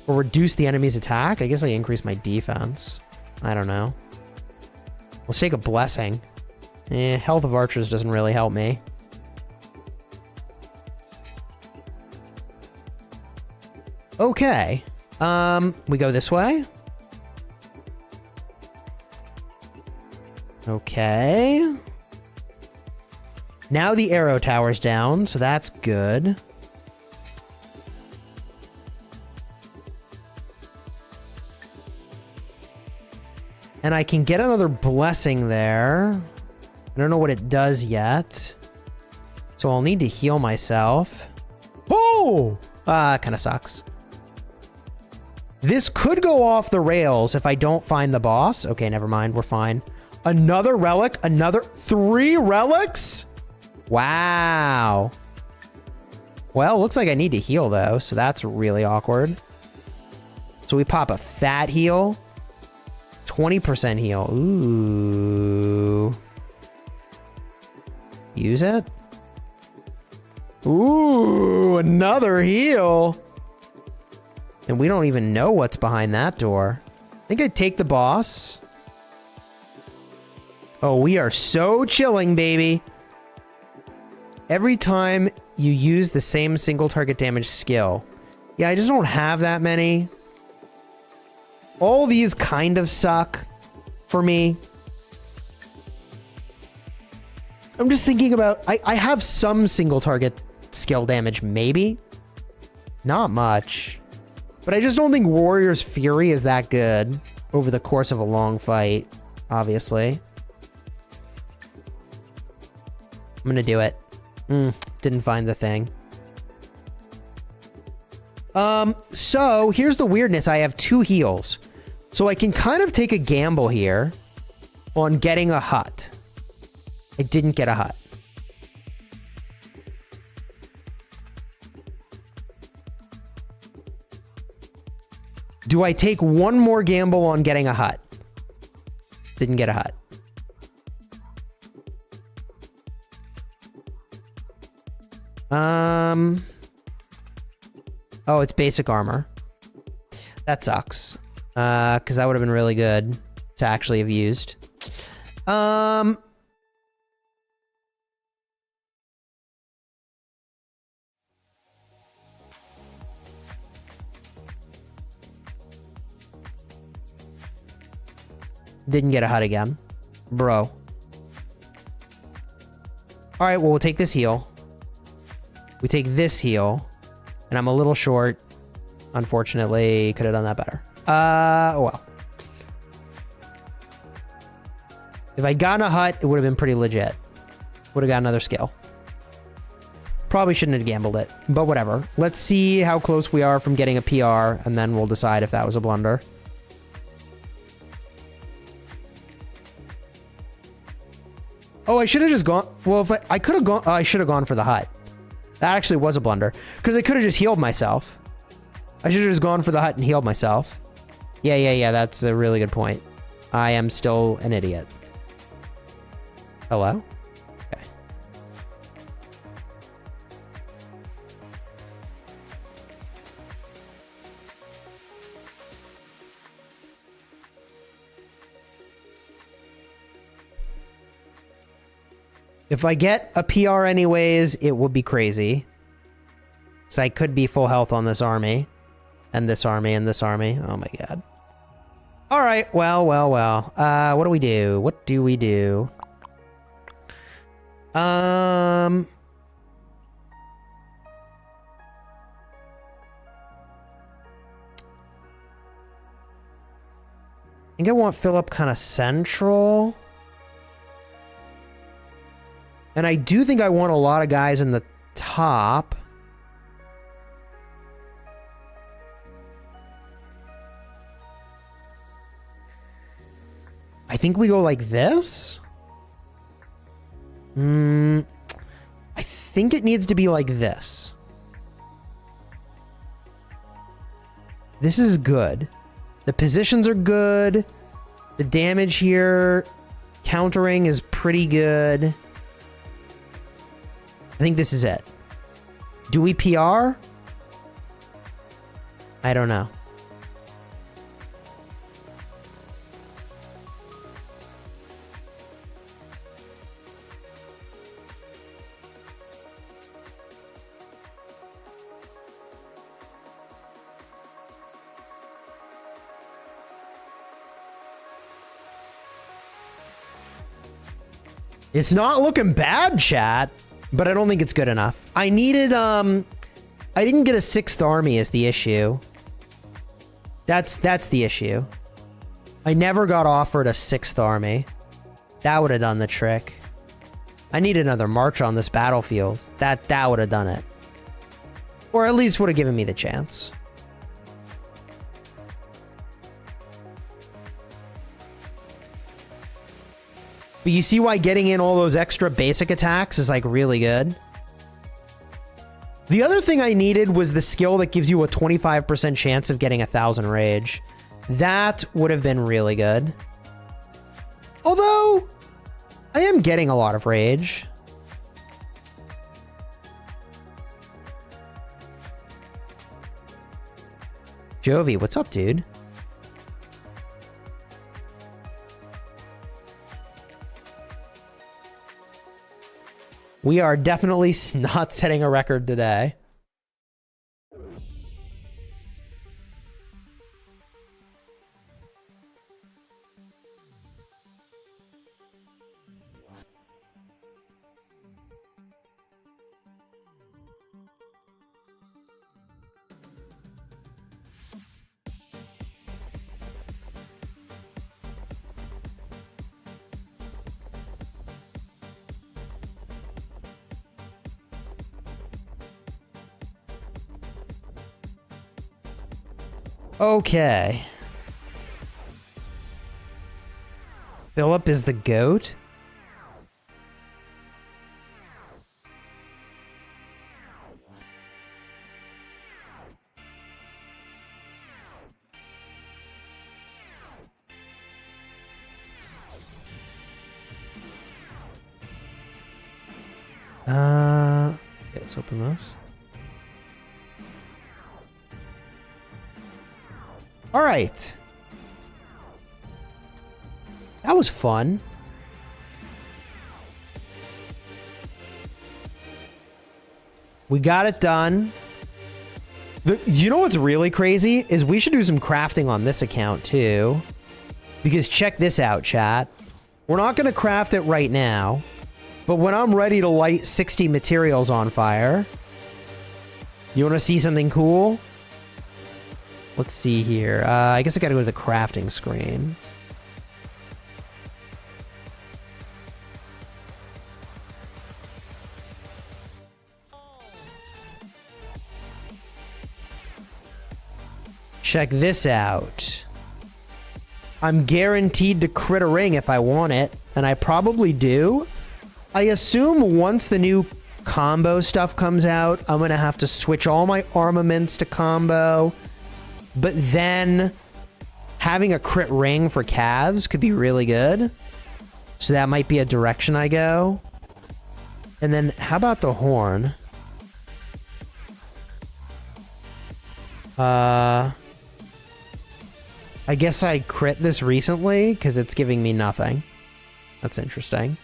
Or reduce the enemy's attack? I guess I increase my defense. I don't know. Let's take a blessing. Health of archers doesn't really help me. Okay. We go this way. Okay. Now the arrow tower's down, so that's good. And I can get another blessing there. I don't know what it does yet. So I'll need to heal myself. Oh! Kind of sucks. This could go off the rails if I don't find the boss. Okay, never mind. We're fine. Another relic. Another 3 relics? Wow. Well, looks like I need to heal, though. So that's really awkward. So we pop a fat heal. 20% heal. Ooh. Use it. Ooh, another heal. And we don't even know what's behind that door. I think I'd take the boss. Oh, we are so chilling, baby. Every time you use the same single target damage skill. Yeah, I just don't have that many. All these kind of suck for me. I'm just thinking about... I have some single target skill damage, maybe. Not much. But I just don't think Warrior's Fury is that good over the course of a long fight, obviously. I'm gonna do it. Didn't find the thing. So here's the weirdness. I have 2 heals. So I can kind of take a gamble here on getting a hut. I didn't get a hut. Do I take one more gamble on getting a hut? Didn't get a hut. Oh, it's basic armor. That sucks. Because that would have been really good to actually have used. Didn't get a hut again. Bro. All right, well, we'll take this heal. We take this heal. And I'm a little short. Unfortunately, could have done that better. Oh well. If I'd gotten a hut, it would have been pretty legit. Would have got another skill. Probably shouldn't have gambled it, but whatever. Let's see how close we are from getting a PR, and then we'll decide if that was a blunder. Oh, I should have just gone. Well, if I could have gone, I should have gone for the hut. That actually was a blunder because I could have just healed myself. I should have just gone for the hut and healed myself. Yeah. That's a really good point. I am still an idiot. Hello? Okay. If I get a PR anyways, it would be crazy. So I could be full health on this army. And this army, and this army. Oh my god. Alright, well. What do we do? What do we do? I think I want Philip kind of central. And I do think I want a lot of guys in the top. I think we go like this. I think it needs to be like this. This is good. The positions are good. The damage here, countering is pretty good. I think this is it. Do we PR? I don't know. It's not looking bad, chat, but I don't think it's good enough. I needed, I didn't get a 6th army is the issue. That's the issue. I never got offered a 6th army. That would have done the trick. I need another march on this battlefield. That would have done it. Or at least would have given me the chance. But you see why getting in all those extra basic attacks is like really good. The other thing I needed was the skill that gives you a 25% chance of getting 1,000 rage. That would have been really good. Although, I am getting a lot of rage. Jovi, what's up, dude? We are definitely not setting a record today. Okay. Philip is the goat? Okay, let's open this. All right. That was fun. We got it done. You know what's really crazy is we should do some crafting on this account too. Because check this out, chat. We're not going to craft it right now. But when I'm ready to light 60 materials on fire... You want to see something cool? Let's see here. I guess I gotta go to the crafting screen. Check this out. I'm guaranteed to crit a ring if I want it, and I probably do. I assume once the new combo stuff comes out, I'm gonna have to switch all my armaments to combo. But then having a crit ring for calves could be really good. So that might be a direction I go. And then how about the horn? I guess I crit this recently because it's giving me nothing. That's interesting.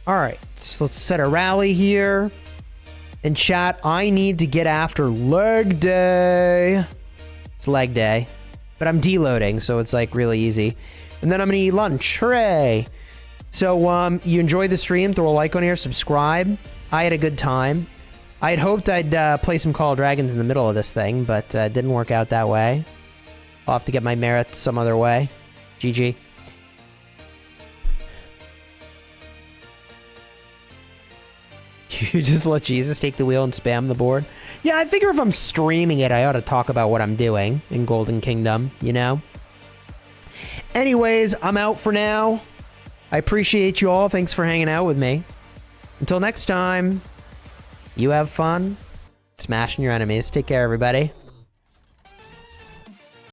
All right, so let's set a rally here. And chat, I need to get after leg day. It's leg day. But I'm deloading, so it's like really easy. And then I'm gonna eat lunch. Hooray! So you enjoyed the stream, throw a like on here, subscribe. I had a good time. I had hoped I'd play some Call of Dragons in the middle of this thing, but it didn't work out that way. I'll have to get my merits some other way. GG. You just let Jesus take the wheel and spam the board? Yeah, I figure if I'm streaming it, I ought to talk about what I'm doing in Golden Kingdom, you know? Anyways, I'm out for now. I appreciate you all. Thanks for hanging out with me. Until next time, you have fun smashing your enemies. Take care, everybody.